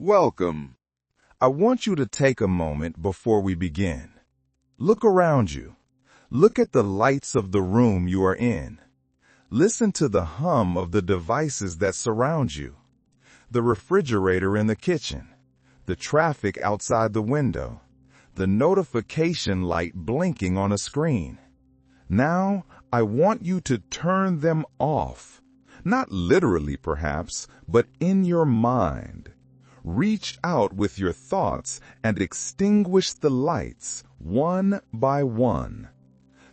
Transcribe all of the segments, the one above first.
Welcome. I want you to take a moment before we begin. Look around you. Look at the lights of the room you are in. Listen to the hum of the devices that surround you. The refrigerator in the kitchen, the traffic outside the window, the notification light blinking on a screen. Now, I want you to turn them off. Not literally, perhaps, but in your mind. Reach out with your thoughts and extinguish the lights one by one.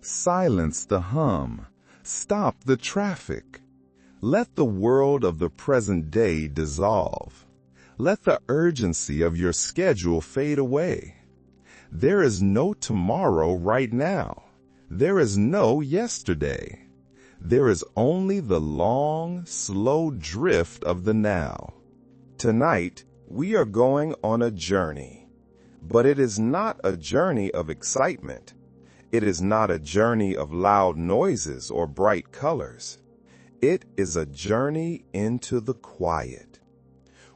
Silence the hum. Stop the traffic. Let the world of the present day dissolve. Let the urgency of your schedule fade away. There is no tomorrow right now. There is no yesterday. There is only the long, slow drift of the now. Tonight, we are going on a journey, but it is not a journey of excitement. It is not a journey of loud noises or bright colors. It is a journey into the quiet.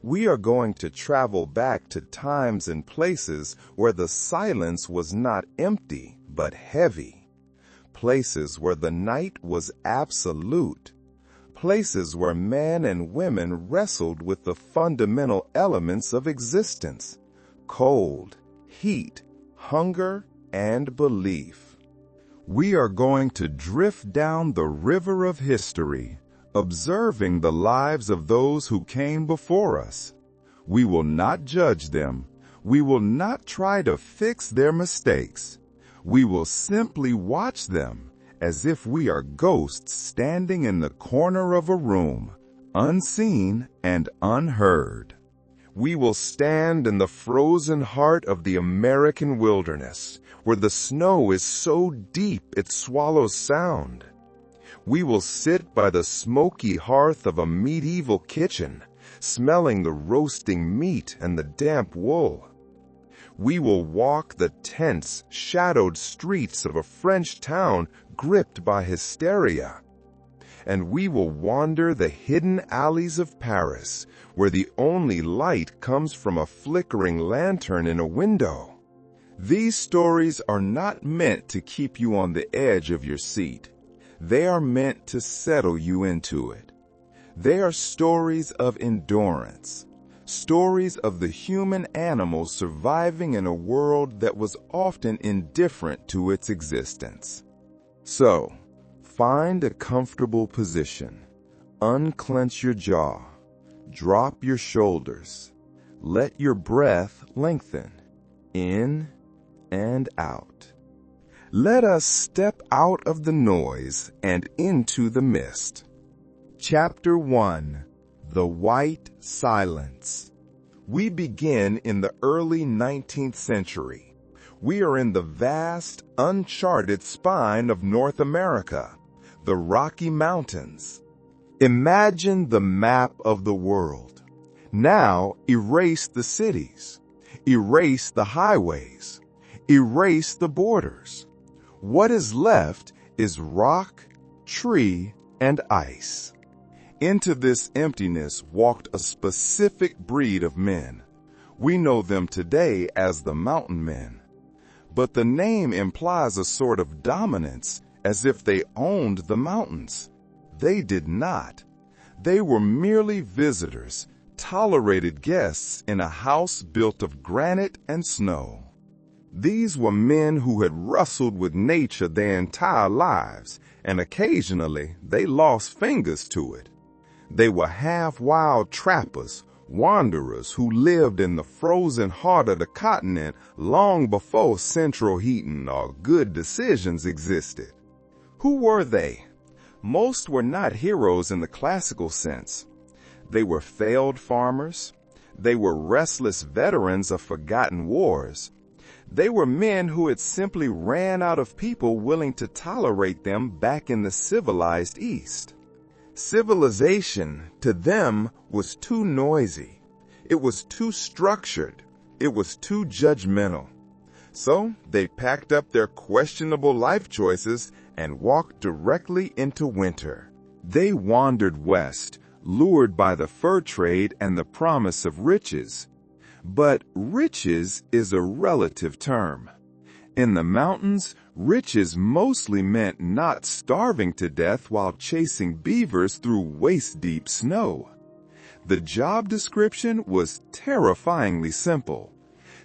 We are going to travel back to times and places where the silence was not empty, but heavy. Places where the night was absolute. Places where men and women wrestled with the fundamental elements of existence: cold, heat, hunger, and belief. We are going to drift down the river of history, observing the lives of those who came before us. We will not judge them. We will not try to fix their mistakes. We will simply watch them, as if we are ghosts standing in the corner of a room, unseen and unheard. We will stand in the frozen heart of the American wilderness, where the snow is so deep it swallows sound. We will sit by the smoky hearth of a medieval kitchen, smelling the roasting meat and the damp wool. We will walk the tense, shadowed streets of a French town gripped by hysteria. And we will wander the hidden alleys of Paris, where the only light comes from a flickering lantern in a window. These stories are not meant to keep you on the edge of your seat. They are meant to settle you into it. They are stories of endurance. Stories of the human animal surviving in a world that was often indifferent to its existence. So, find a comfortable position. Unclench your jaw. Drop your shoulders. Let your breath lengthen, in and out. Let us step out of the noise and into the mist. Chapter 1. The White Silence. We begin in the early 19th century. We are in the vast, uncharted spine of North America, the Rocky Mountains. Imagine the map of the world. Now erase the cities, erase the highways, erase the borders. What is left is rock, tree, and ice. Into this emptiness walked a specific breed of men. We know them today as the mountain men. But the name implies a sort of dominance, as if they owned the mountains. They did not. They were merely visitors, tolerated guests in a house built of granite and snow. These were men who had wrestled with nature their entire lives, and occasionally they lost fingers to it. They were half-wild trappers, wanderers who lived in the frozen heart of the continent long before central heating or good decisions existed. Who were they? Most were not heroes in the classical sense. They were failed farmers. They were restless veterans of forgotten wars. They were men who had simply ran out of people willing to tolerate them back in the civilized East. Civilization, to them, was too noisy. It was too structured. It was too judgmental. So they packed up their questionable life choices and walked directly into winter. They wandered west, lured by the fur trade and the promise of riches, But riches is a relative term. In the mountains, riches mostly meant not starving to death while chasing beavers through waist-deep snow. The job description was terrifyingly simple.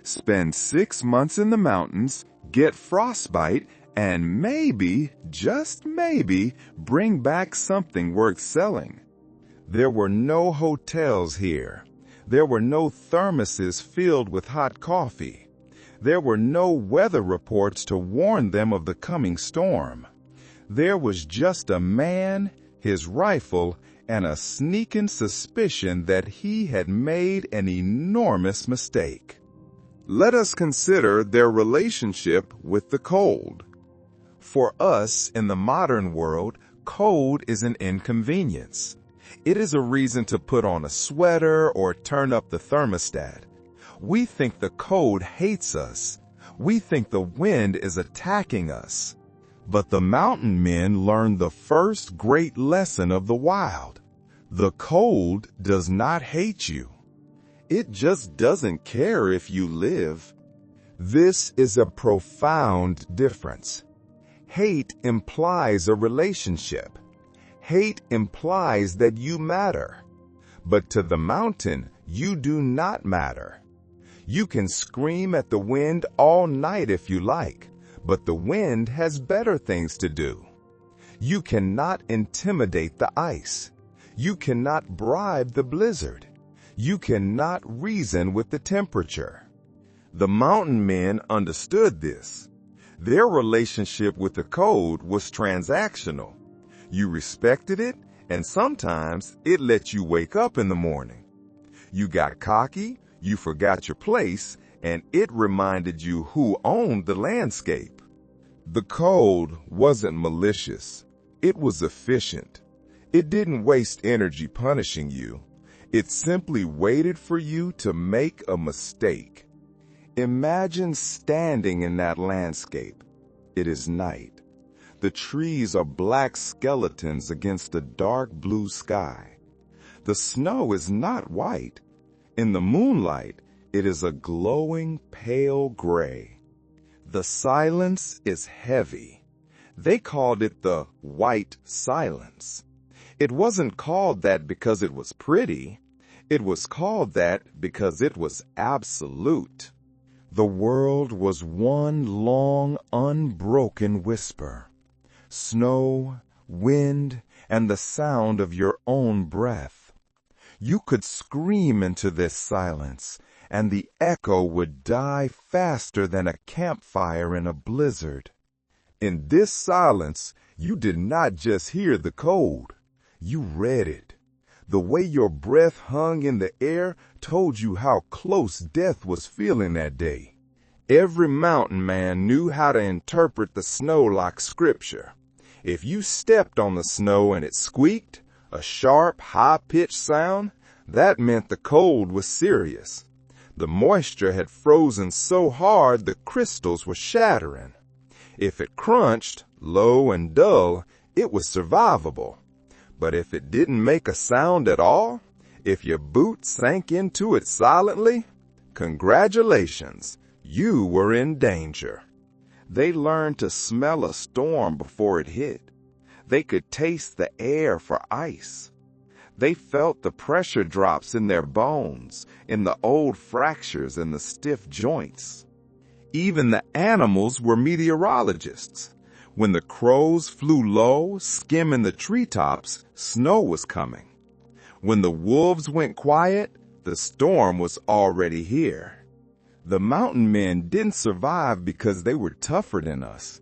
Spend 6 months in the mountains, get frostbite, and maybe, just maybe, bring back something worth selling. There were no hotels here. There were no thermoses filled with hot coffee. There were no weather reports to warn them of the coming storm. There was just a man, his rifle, and a sneaking suspicion that he had made an enormous mistake. Let us consider their relationship with the cold. For us in the modern world, cold is an inconvenience. It is a reason to put on a sweater or turn up the thermostat. We think the cold hates us. We think the wind is attacking us. But the mountain men learned the first great lesson of the wild. The cold does not hate you. It just doesn't care if you live. This is a profound difference. Hate implies a relationship. Hate implies that you matter. But to the mountain, you do not matter. You can scream at the wind all night if you like, but the wind has better things to do. You cannot intimidate the ice. You cannot bribe the blizzard. You cannot reason with the temperature. The mountain men understood this. Their relationship with the cold was transactional. You respected it, and sometimes it let you wake up in the morning. You got cocky, you forgot your place, and it reminded you who owned the landscape. The cold wasn't malicious. It was efficient. It didn't waste energy punishing you. It simply waited for you to make a mistake. Imagine standing in that landscape. It is night. The trees are black skeletons against a dark blue sky. The snow is not white. In the moonlight, it is a glowing pale gray. The silence is heavy. They called it the white silence. It wasn't called that because it was pretty. It was called that because it was absolute. The world was one long, unbroken whisper. Snow, wind, and the sound of your own breath. You could scream into this silence, and the echo would die faster than a campfire in a blizzard. In this silence, you did not just hear the cold. You read it. The way your breath hung in the air told you how close death was feeling that day. Every mountain man knew how to interpret the snow like scripture. If you stepped on the snow and it squeaked, a sharp, high-pitched sound, that meant the cold was serious. The moisture had frozen so hard the crystals were shattering. If it crunched, low and dull, it was survivable. But if it didn't make a sound at all, if your boot sank into it silently, congratulations, you were in danger. They learned to smell a storm before it hit. They could taste the air for ice. They felt the pressure drops in their bones, in the old fractures and the stiff joints. Even the animals were meteorologists. When the crows flew low, skimming the treetops, snow was coming. When the wolves went quiet, the storm was already here. The mountain men didn't survive because they were tougher than us.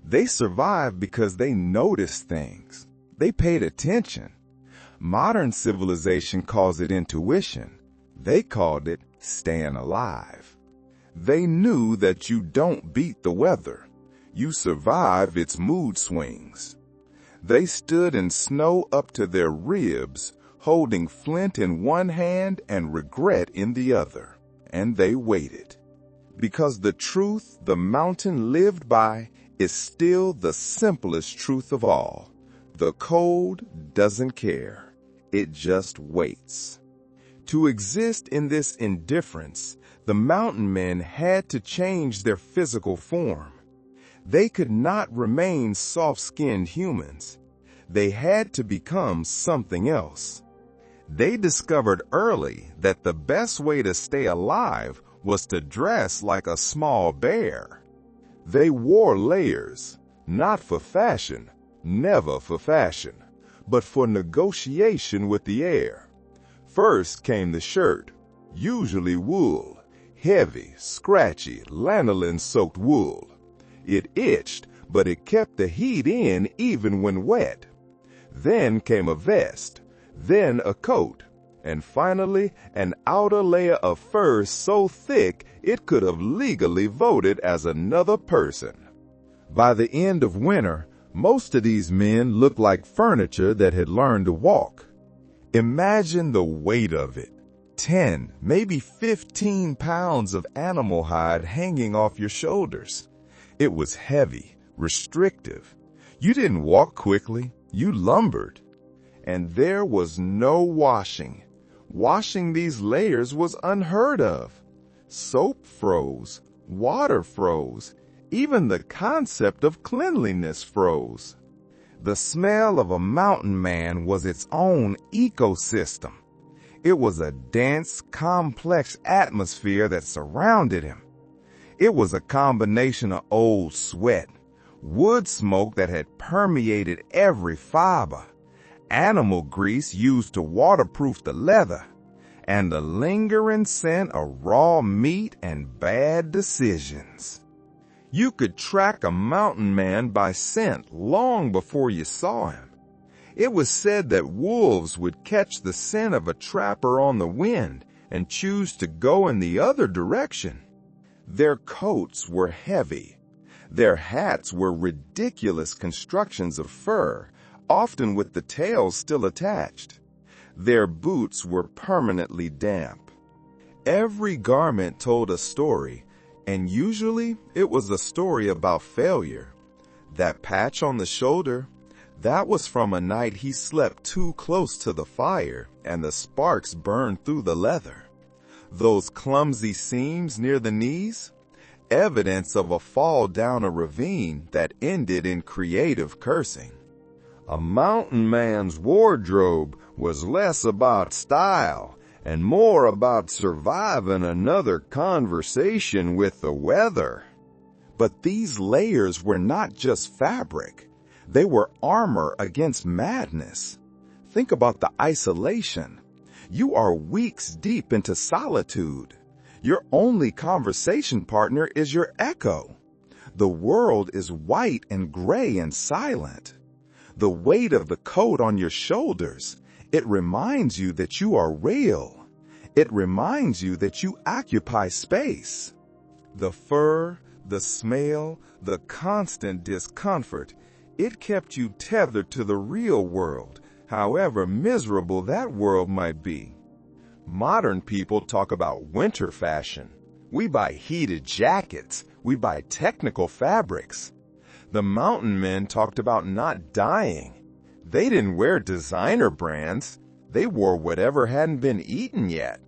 They survived because they noticed things. They paid attention. Modern civilization calls it intuition. They called it staying alive. They knew that you don't beat the weather. You survive its mood swings. They stood in snow up to their ribs, holding flint in one hand and regret in the other. And they waited. Because the truth the mountain lived by is still the simplest truth of all. The cold doesn't care. It just waits. To exist in this indifference, the mountain men had to change their physical form. They could not remain soft-skinned humans. They had to become something else. They discovered early that the best way to stay alive was to dress like a small bear. They wore layers, not for fashion, never for fashion, but for negotiation with the air. First came the shirt, usually wool, heavy, scratchy, lanolin-soaked wool. It itched, but it kept the heat in even when wet. Then came a vest, then a coat, and finally an outer layer of fur so thick it could have legally voted as another person. By the end of winter, most of these men looked like furniture that had learned to walk. Imagine the weight of it. 10, maybe 15 pounds of animal hide hanging off your shoulders. It was heavy, restrictive. You didn't walk quickly, you lumbered. And there was no washing. Washing these layers was unheard of. Soap froze, water froze, even the concept of cleanliness froze. The smell of a mountain man was its own ecosystem. It was a dense, complex atmosphere that surrounded him. It was a combination of old sweat, wood smoke that had permeated every fiber, animal grease used to waterproof the leather, and the lingering scent of raw meat and bad decisions. You could track a mountain man by scent long before you saw him. It was said that wolves would catch the scent of a trapper on the wind and choose to go in the other direction. Their coats were heavy. Their hats were ridiculous constructions of fur, often with the tails still attached. Their boots were permanently damp. Every garment told a story, and usually it was a story about failure. That patch on the shoulder, that was from a night he slept too close to the fire and the sparks burned through the leather. Those clumsy seams near the knees, evidence of a fall down a ravine that ended in creative cursing. A mountain man's wardrobe was less about style and more about surviving another conversation with the weather. But these layers were not just fabric. They were armor against madness. Think about the isolation. You are weeks deep into solitude. Your only conversation partner is your echo. The world is white and gray and silent. The weight of the coat on your shoulders, it reminds you that you are real. It reminds you that you occupy space. The fur, the smell, the constant discomfort, it kept you tethered to the real world, however miserable that world might be. Modern people talk about winter fashion. We buy heated jackets. We buy technical fabrics. The mountain men talked about not dying. They didn't wear designer brands. They wore whatever hadn't been eaten yet.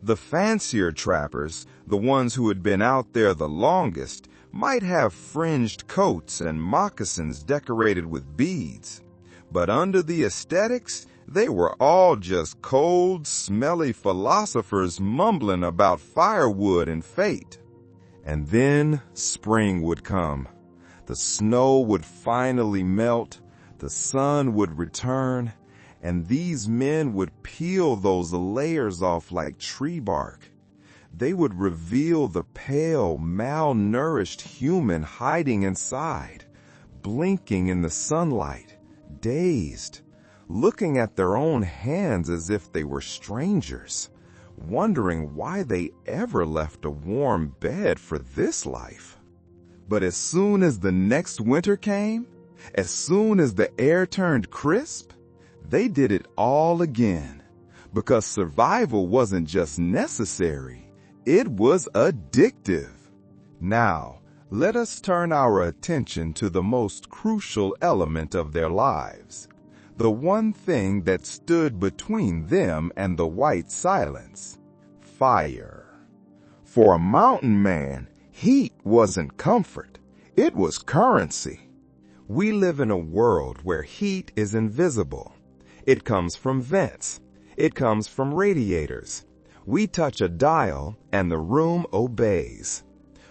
The fancier trappers, the ones who had been out there the longest, might have fringed coats and moccasins decorated with beads. But under the aesthetics, they were all just cold, smelly philosophers mumbling about firewood and fate. And then spring would come. The snow would finally melt, the sun would return, and these men would peel those layers off like tree bark. They would reveal the pale, malnourished human hiding inside, blinking in the sunlight, dazed, looking at their own hands as if they were strangers, wondering why they ever left a warm bed for this life. But as soon as the next winter came, as soon as the air turned crisp, they did it all again, because survival wasn't just necessary, it was addictive. Now, let us turn our attention to the most crucial element of their lives, the one thing that stood between them and the white silence: fire. For a mountain man, heat wasn't comfort, it was currency. We live in a world where heat is invisible. It comes from vents. It comes from radiators. We touch a dial and the room obeys.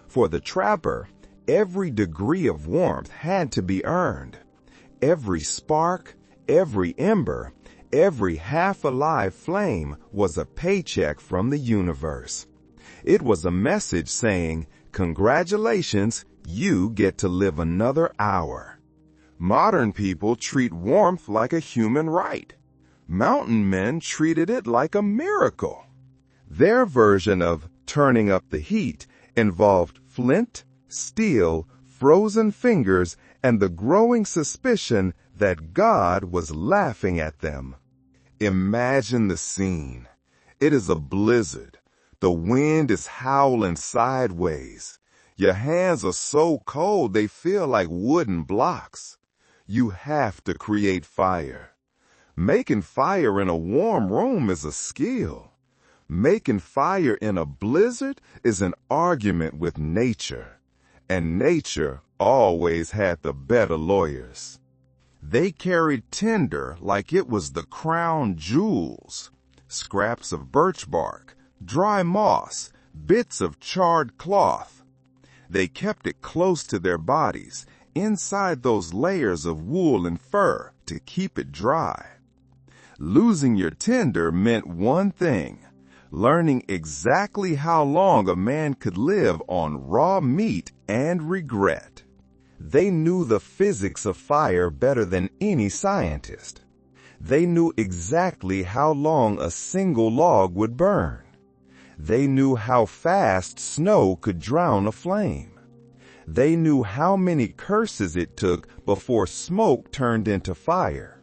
For the trapper, every degree of warmth had to be earned. Every spark, every ember, every half-alive flame was a paycheck from the universe. It was a message saying, "Congratulations, you get to live another hour." Modern people treat warmth like a human right. Mountain men treated it like a miracle. Their version of turning up the heat involved flint, steel, frozen fingers, and the growing suspicion that God was laughing at them. Imagine the scene. It is a blizzard. The wind is howling sideways. Your hands are so cold they feel like wooden blocks. You have to create fire. Making fire in a warm room is a skill. Making fire in a blizzard is an argument with nature. And nature always had the better lawyers. They carried tinder like it was the crown jewels. Scraps of birch bark, dry moss, bits of charred cloth. They kept it close to their bodies, inside those layers of wool and fur, to keep it dry. Losing your tinder meant one thing: learning exactly how long a man could live on raw meat and regret. They knew the physics of fire better than any scientist. They knew exactly how long a single log would burn. They knew how fast snow could drown a flame. They knew how many curses it took before smoke turned into fire.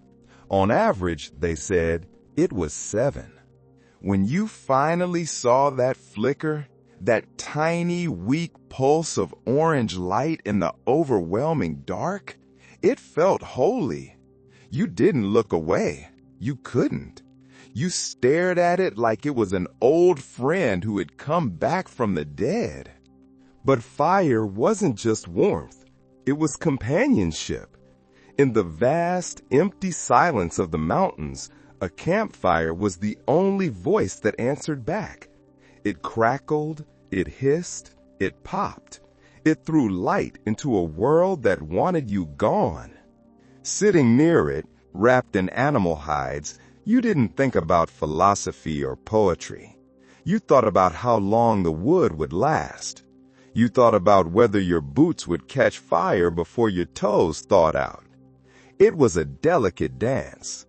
On average, they said, it was 7. When you finally saw that flicker, that tiny, weak pulse of orange light in the overwhelming dark, it felt holy. You didn't look away. You couldn't. You stared at it like it was an old friend who had come back from the dead. But fire wasn't just warmth. It was companionship. In the vast, empty silence of the mountains, a campfire was the only voice that answered back. It crackled, it hissed, it popped. It threw light into a world that wanted you gone. Sitting near it, wrapped in animal hides, you didn't think about philosophy or poetry. You thought about how long the wood would last. You thought about whether your boots would catch fire before your toes thawed out. It was a delicate dance.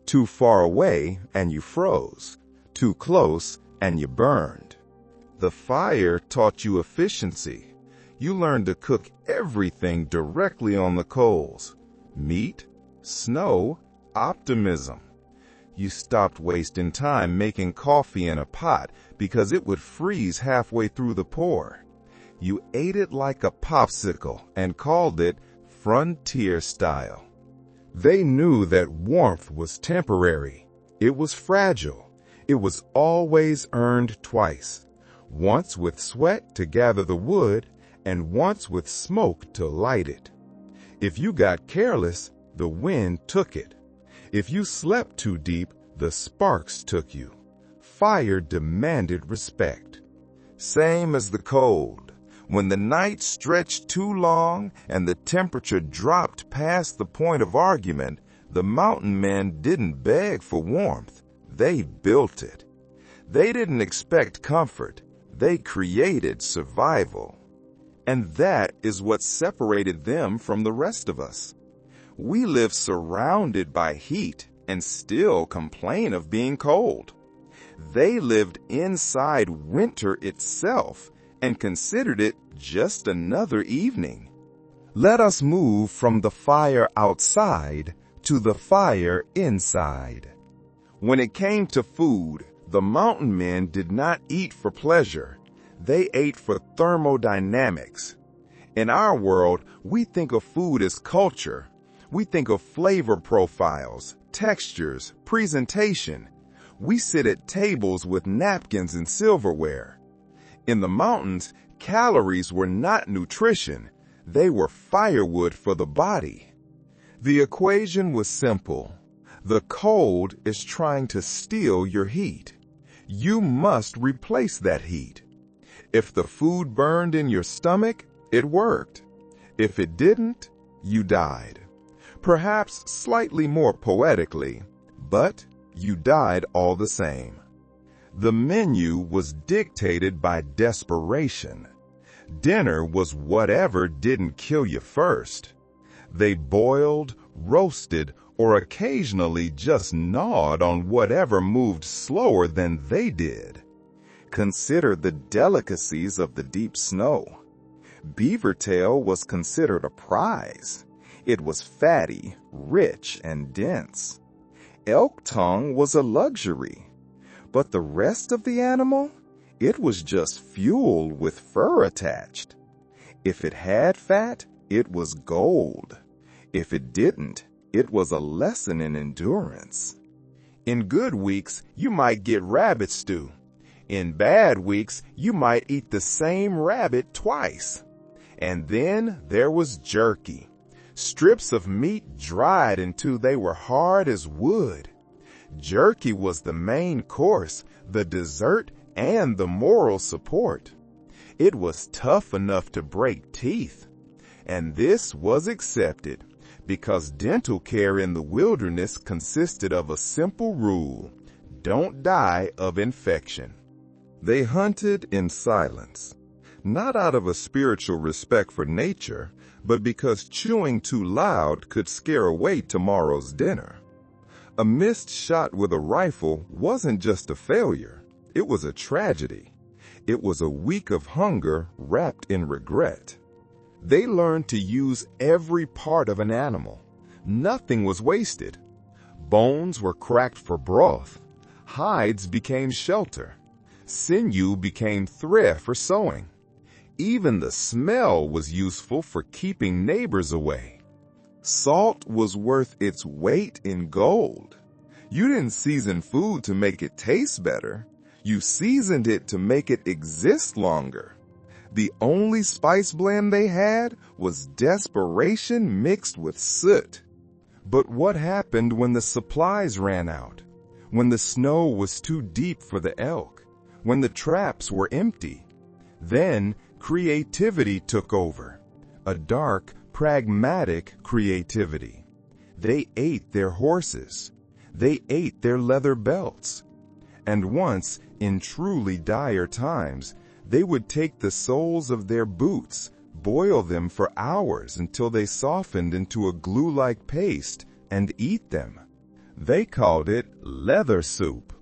Too far away and you froze. Too close and you burned. The fire taught you efficiency. You learned to cook everything directly on the coals. Meat, snow, optimism. You stopped wasting time making coffee in a pot because it would freeze halfway through the pour. You ate it like a popsicle and called it frontier style. They knew that warmth was temporary. It was fragile. It was always earned twice. Once with sweat to gather the wood, and once with smoke to light it. If you got careless, the wind took it. If you slept too deep, the sparks took you. Fire demanded respect. Same as the cold. When the night stretched too long and the temperature dropped past the point of argument, the mountain men didn't beg for warmth. They built it. They didn't expect comfort. They created survival. And that is what separated them from the rest of us. We live surrounded by heat and still complain of being cold. They lived inside winter itself and considered it just another evening. Let us move from the fire outside to the fire inside. When it came to food, the mountain men did not eat for pleasure. They ate for thermodynamics. In our world, we think of food as culture. We think of flavor profiles, textures, presentation. We sit at tables with napkins and silverware. In the mountains, calories were not nutrition. They were firewood for the body. The equation was simple. The cold is trying to steal your heat. You must replace that heat. If the food burned in your stomach, it worked. If it didn't, you died. Perhaps slightly more poetically, but you died all the same. The menu was dictated by desperation. Dinner was whatever didn't kill you first. They boiled, roasted, or occasionally just gnawed on whatever moved slower than they did. Consider the delicacies of the deep snow. Beaver tail was considered a prize. It was fatty, rich, and dense. Elk tongue was a luxury. But the rest of the animal? It was just fuel with fur attached. If it had fat, it was gold. If it didn't, it was a lesson in endurance. In good weeks, you might get rabbit stew. In bad weeks, you might eat the same rabbit twice. And then there was jerky. Strips of meat dried until they were hard as wood. Jerky was the main course, the dessert, and the moral support. It was tough enough to break teeth. And this was accepted because dental care in the wilderness consisted of a simple rule: don't die of infection. They hunted in silence, not out of a spiritual respect for nature, but because chewing too loud could scare away tomorrow's dinner. A missed shot with a rifle wasn't just a failure, it was a tragedy. It was a week of hunger wrapped in regret. They learned to use every part of an animal. Nothing was wasted. Bones were cracked for broth. Hides became shelter. Sinew became thread for sewing. Even the smell was useful for keeping neighbors away. Salt was worth its weight in gold. You didn't season food to make it taste better. You seasoned it to make it exist longer. The only spice blend they had was desperation mixed with soot. But what happened when the supplies ran out? When the snow was too deep for the elk? When the traps were empty? Then creativity took over. A dark, pragmatic creativity. They ate their horses. They ate their leather belts. And once, in truly dire times, they would take the soles of their boots, boil them for hours until they softened into a glue-like paste, and eat them. They called it leather soup.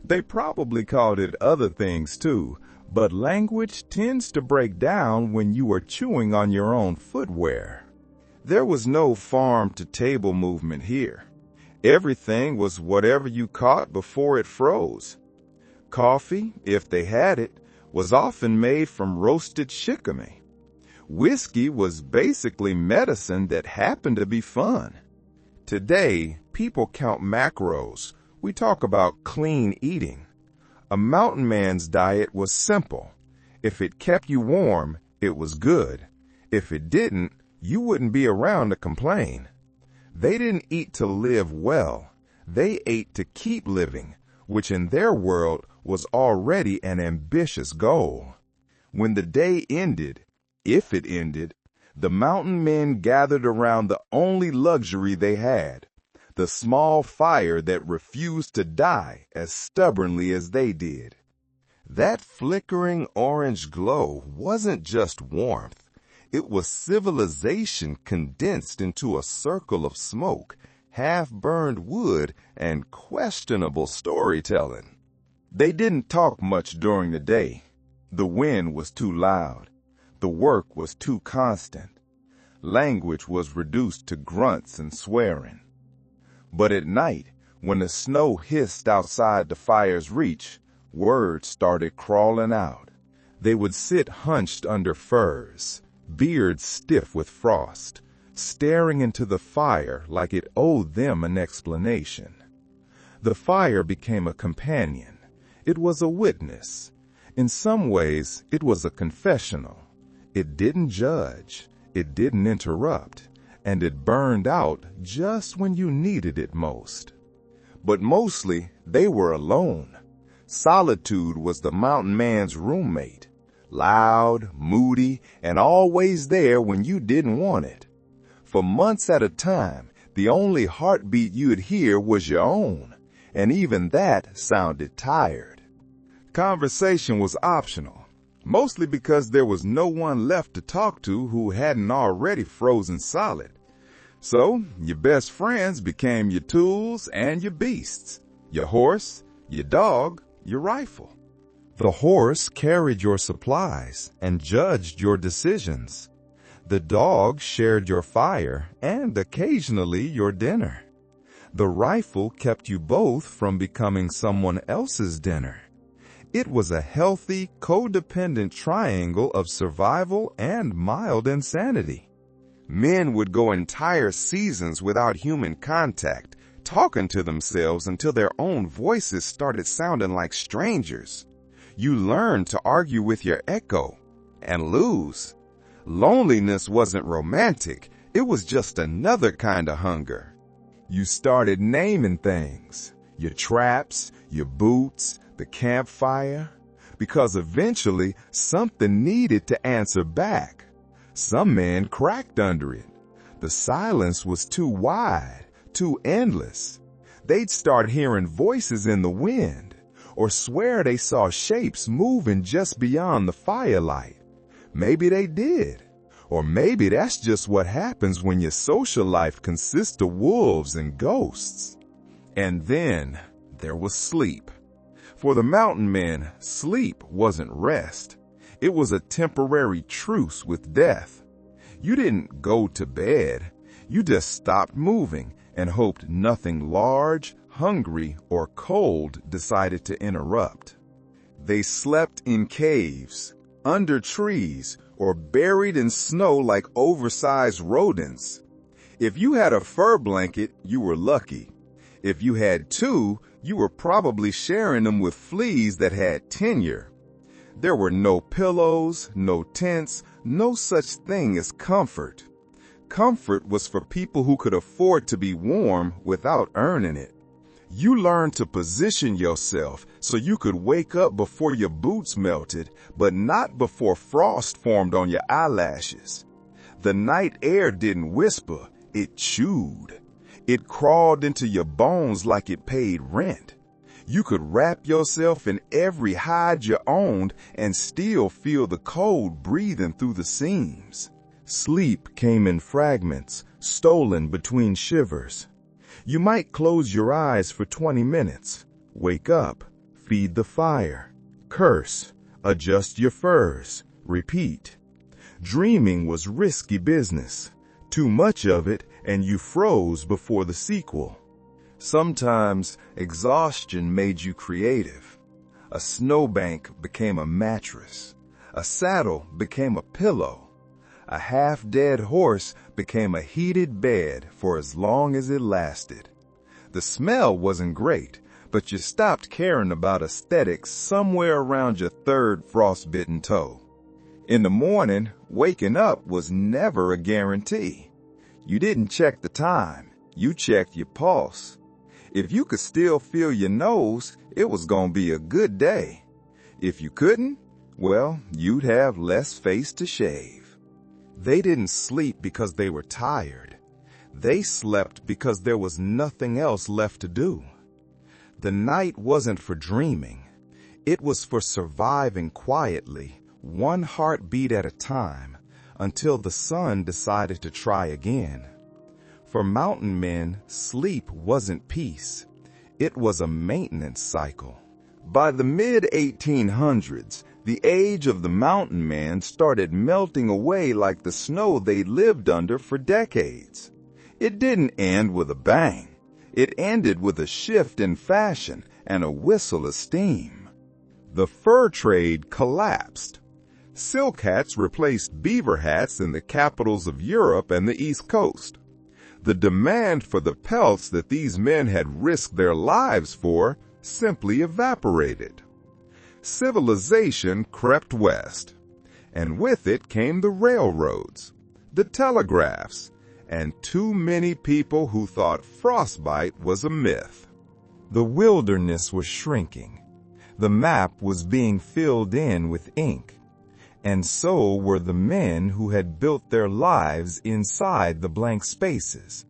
They probably called it other things too, but language tends to break down when you are chewing on your own footwear. There was no farm-to-table movement here. Everything was whatever you caught before it froze. Coffee, if they had it, was often made from roasted shikime. Whiskey was basically medicine that happened to be fun. Today, people count macros. We talk about clean eating. A mountain man's diet was simple. If it kept you warm, it was good. If it didn't, you wouldn't be around to complain. They didn't eat to live well. They ate to keep living, which in their world was already an ambitious goal. When the day ended, if it ended, the mountain men gathered around the only luxury they had, the small fire that refused to die as stubbornly as they did. That flickering orange glow wasn't just warmth. It was civilization condensed into a circle of smoke, half-burned wood, and questionable storytelling. They didn't talk much during the day. The wind was too loud. The work was too constant. Language was reduced to grunts and swearing. But at night, when the snow hissed outside the fire's reach, words started crawling out. They would sit hunched under firs, beards stiff with frost, staring into the fire like it owed them an explanation. The fire became a companion. It was a witness. In some ways, it was a confessional. It didn't judge. It didn't interrupt. And it burned out just when you needed it most. But mostly, they were alone. Solitude was the mountain man's roommate. Loud, moody, and always there when you didn't want it. For months at a time, the only heartbeat you'd hear was your own, and even that sounded tired. Conversation was optional, mostly because there was no one left to talk to who hadn't already frozen solid. So, your best friends became your tools and your beasts, your horse, your dog, your rifle. The horse carried your supplies and judged your decisions. The dog shared your fire and occasionally your dinner. The rifle kept you both from becoming someone else's dinner. It was a healthy, codependent triangle of survival and mild insanity. Men would go entire seasons without human contact, talking to themselves until their own voices started sounding like strangers. You learned to argue with your echo and lose. Loneliness wasn't romantic. It was just another kind of hunger. You started naming things, your traps, your boots, the campfire, because eventually something needed to answer back. Some men cracked under it. The silence was too wide, too endless. They'd start hearing voices in the wind, or swear they saw shapes moving just beyond the firelight. Maybe they did. Or maybe that's just what happens when your social life consists of wolves and ghosts. And then there was sleep. For the mountain men, sleep wasn't rest. It was a temporary truce with death. You didn't go to bed. You just stopped moving and hoped nothing large, hungry, or cold decided to interrupt. They slept in caves, under trees, or buried in snow like oversized rodents. If you had a fur blanket, you were lucky. If you had two, you were probably sharing them with fleas that had tenure. There were no pillows, no tents, no such thing as comfort. Comfort was for people who could afford to be warm without earning it. You learned to position yourself so you could wake up before your boots melted, but not before frost formed on your eyelashes. The night air didn't whisper, it chewed. It crawled into your bones like it paid rent. You could wrap yourself in every hide you owned and still feel the cold breathing through the seams. Sleep came in fragments, stolen between shivers. You might close your eyes for 20 minutes, wake up, feed the fire, curse, adjust your furs, repeat. Dreaming was risky business. Too much of it, and you froze before the sequel. Sometimes exhaustion made you creative. A snowbank became a mattress. A saddle became a pillow. A half-dead horse became a heated bed for as long as it lasted. The smell wasn't great, but you stopped caring about aesthetics somewhere around your third frostbitten toe. In the morning, waking up was never a guarantee. You didn't check the time. You checked your pulse. If you could still feel your nose, it was gonna be a good day. If you couldn't, well, you'd have less face to shave. They didn't sleep because they were tired. They slept because there was nothing else left to do. The night wasn't for dreaming. It was for surviving quietly, one heartbeat at a time, until the sun decided to try again. For mountain men, sleep wasn't peace. It was a maintenance cycle. By the mid-1800s, the age of the mountain man started melting away like the snow they lived under for decades. It didn't end with a bang. It ended with a shift in fashion and a whistle of steam. The fur trade collapsed. Silk hats replaced beaver hats in the capitals of Europe and the East Coast. The demand for the pelts that these men had risked their lives for simply evaporated. Civilization crept west, and with it came the railroads, the telegraphs, and too many people who thought frostbite was a myth. The wilderness was shrinking. The map was being filled in with ink, and so were the men who had built their lives inside the blank spaces.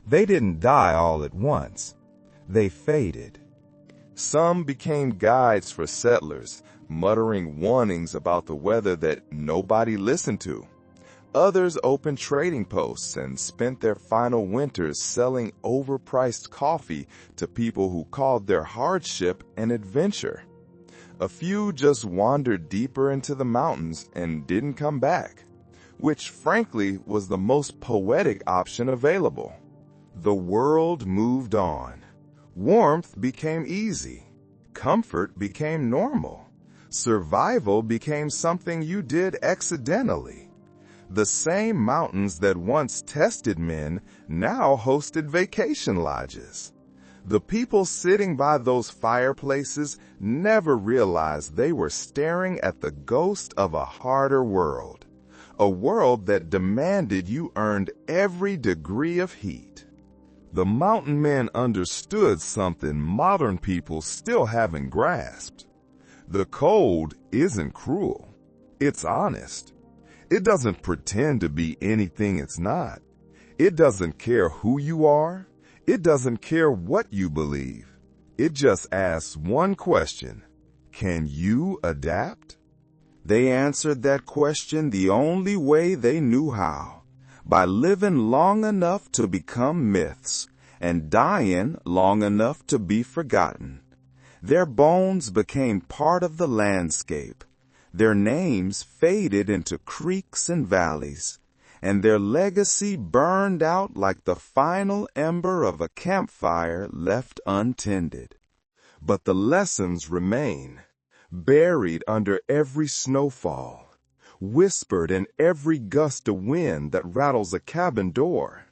They didn't die all at once. They faded. Some became guides for settlers, muttering warnings about the weather that nobody listened to. Others opened trading posts and spent their final winters selling overpriced coffee to people who called their hardship an adventure. A few just wandered deeper into the mountains and didn't come back, which frankly was the most poetic option available. The world moved on. Warmth became easy. Comfort became normal. Survival became something you did accidentally. The same mountains that once tested men now hosted vacation lodges. The people sitting by those fireplaces never realized they were staring at the ghost of a harder world, a world that demanded you earned every degree of heat. The mountain men understood something modern people still haven't grasped. The cold isn't cruel. It's honest. It doesn't pretend to be anything it's not. It doesn't care who you are. It doesn't care what you believe. It just asks one question: can you adapt? They answered that question the only way they knew how, by living long enough to become myths and dying long enough to be forgotten. Their bones became part of the landscape. Their names faded into creeks and valleys, and their legacy burned out like the final ember of a campfire left untended. But the lessons remain, buried under every snowfall, whispered in every gust of wind that rattles a cabin door.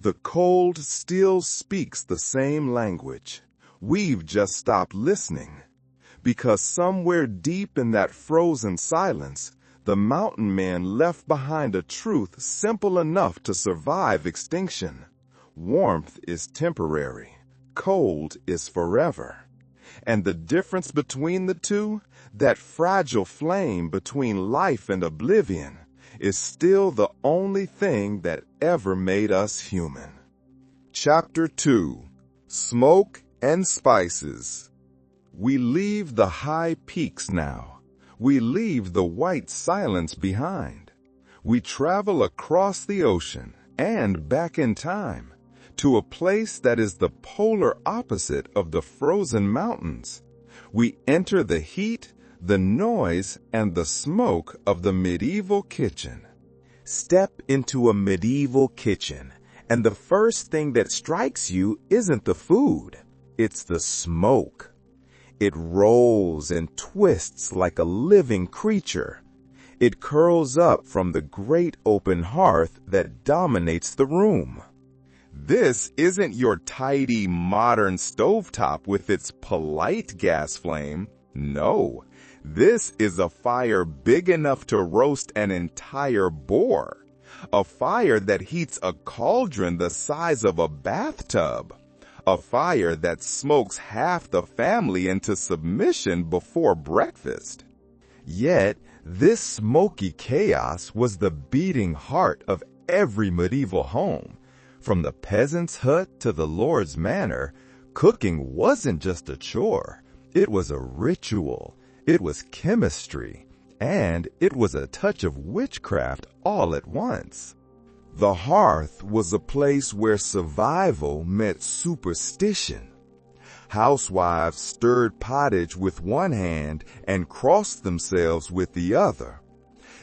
The cold still speaks the same language. We've just stopped listening, because somewhere deep in that frozen silence, the mountain men left behind a truth simple enough to survive extinction. Warmth is temporary. Cold is forever. And the difference between the two, that fragile flame between life and oblivion, is still the only thing that ever made us human. Chapter 2: Smoke and Spices. We leave the high peaks now. We leave the white silence behind. We travel across the ocean and back in time to a place that is the polar opposite of the frozen mountains. We enter the heat, the noise, and the smoke of the medieval kitchen. Step into a medieval kitchen, and the first thing that strikes you isn't the food, it's the smoke. It rolls and twists like a living creature. It curls up from the great open hearth that dominates the room. This isn't your tidy modern stovetop with its polite gas flame. No, this is a fire big enough to roast an entire boar. A fire that heats a cauldron the size of a bathtub. A fire that smokes half the family into submission before breakfast. Yet, this smoky chaos was the beating heart of every medieval home. From the peasant's hut to the lord's manor, cooking wasn't just a chore. It was a ritual. It was chemistry. And it was a touch of witchcraft all at once. The hearth was a place where survival met superstition. Housewives stirred pottage with one hand and crossed themselves with the other.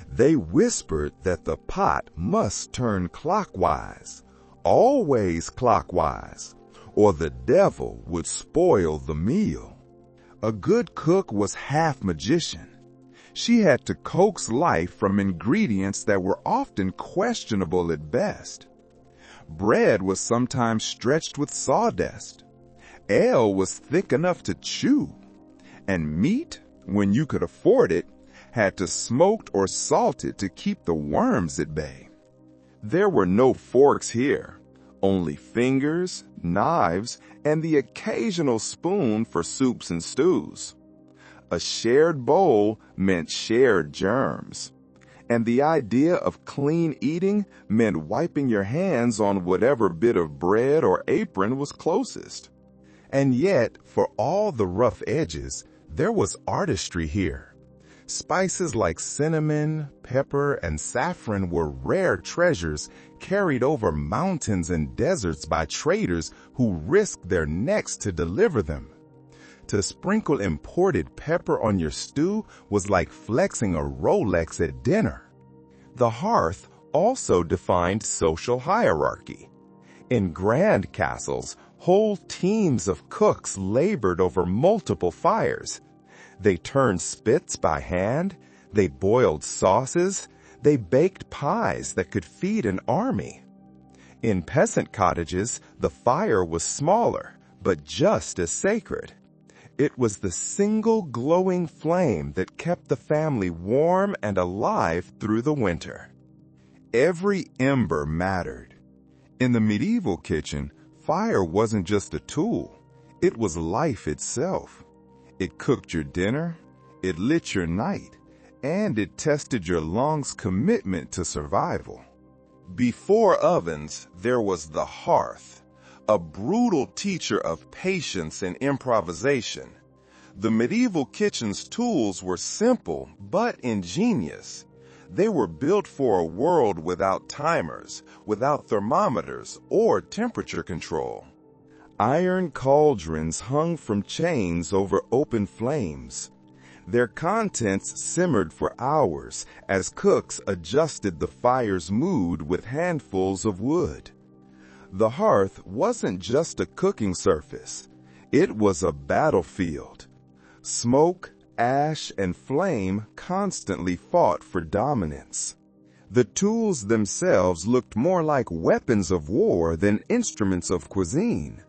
They whispered that the pot must turn clockwise, always clockwise, or the devil would spoil the meal. A good cook was half magician. She had to coax life from ingredients that were often questionable at best. Bread was sometimes stretched with sawdust. Ale was thick enough to chew. And meat, when you could afford it, had to smoked or salted to keep the worms at bay. There were no forks here, only fingers, knives, and the occasional spoon for soups and stews. A shared bowl meant shared germs. And the idea of clean eating meant wiping your hands on whatever bit of bread or apron was closest. And yet, for all the rough edges, there was artistry here. Spices like cinnamon, pepper, and saffron were rare treasures carried over mountains and deserts by traders who risked their necks to deliver them. To sprinkle imported pepper on your stew was like flexing a Rolex at dinner. The hearth also defined social hierarchy. In grand castles, whole teams of cooks labored over multiple fires. They turned spits by hand, they boiled sauces, they baked pies that could feed an army. In peasant cottages, the fire was smaller, but just as sacred. It was the single glowing flame that kept the family warm and alive through the winter. Every ember mattered. In the medieval kitchen, fire wasn't just a tool. It was life itself. It cooked your dinner, it lit your night, and it tested your lungs' commitment to survival. Before ovens, there was the hearth, a brutal teacher of patience and improvisation. The medieval kitchen's tools were simple but ingenious. They were built for a world without timers, without thermometers, or temperature control. Iron cauldrons hung from chains over open flames. Their contents simmered for hours as cooks adjusted the fire's mood with handfuls of wood. The hearth wasn't just a cooking surface. It was a battlefield. Smoke, ash, and flame constantly fought for dominance. The tools themselves looked more like weapons of war than instruments of cuisine.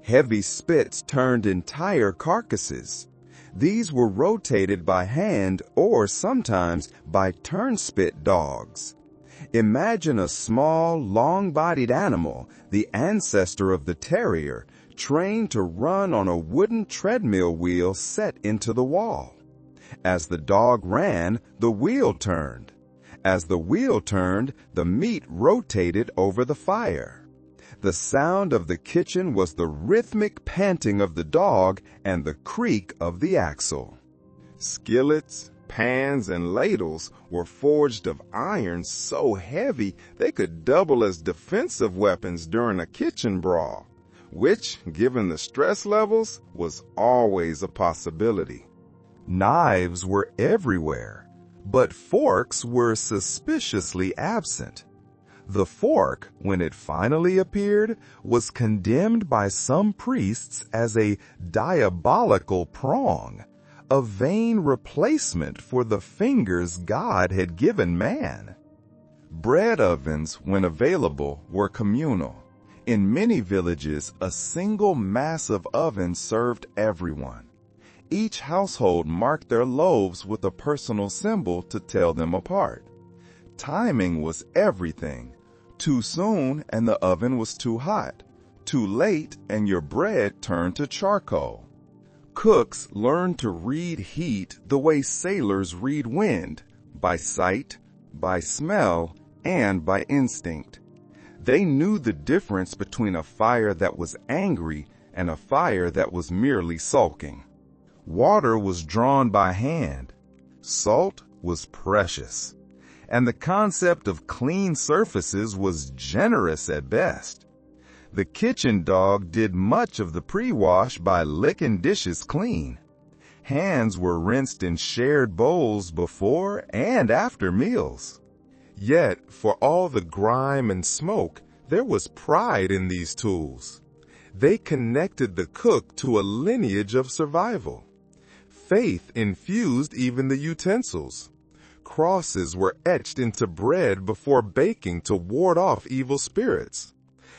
Heavy spits turned entire carcasses. These were rotated by hand or sometimes by turnspit dogs. Imagine a small, long-bodied animal, the ancestor of the terrier, trained to run on a wooden treadmill wheel set into the wall. As the dog ran, the wheel turned. As the wheel turned, the meat rotated over the fire. The sound of the kitchen was the rhythmic panting of the dog and the creak of the axle. Skillets, pans, and ladles were forged of iron so heavy they could double as defensive weapons during a kitchen brawl, which, given the stress levels, was always a possibility. Knives were everywhere, but forks were suspiciously absent. The fork, when it finally appeared, was condemned by some priests as a diabolical prong, a vain replacement for the fingers God had given man. Bread ovens, when available, were communal. In many villages, a single massive oven served everyone. Each household marked their loaves with a personal symbol to tell them apart. Timing was everything. Too soon and the oven was too hot. Too late and your bread turned to charcoal. Cooks learned to read heat the way sailors read wind, by sight, by smell, and by instinct. They knew the difference between a fire that was angry and a fire that was merely sulking. Water was drawn by hand. Salt was precious. And the concept of clean surfaces was generous at best. The kitchen dog did much of the pre-wash by licking dishes clean. Hands were rinsed in shared bowls before and after meals. Yet, for all the grime and smoke, there was pride in these tools. They connected the cook to a lineage of survival. Faith infused even the utensils. Crosses were etched into bread before baking to ward off evil spirits.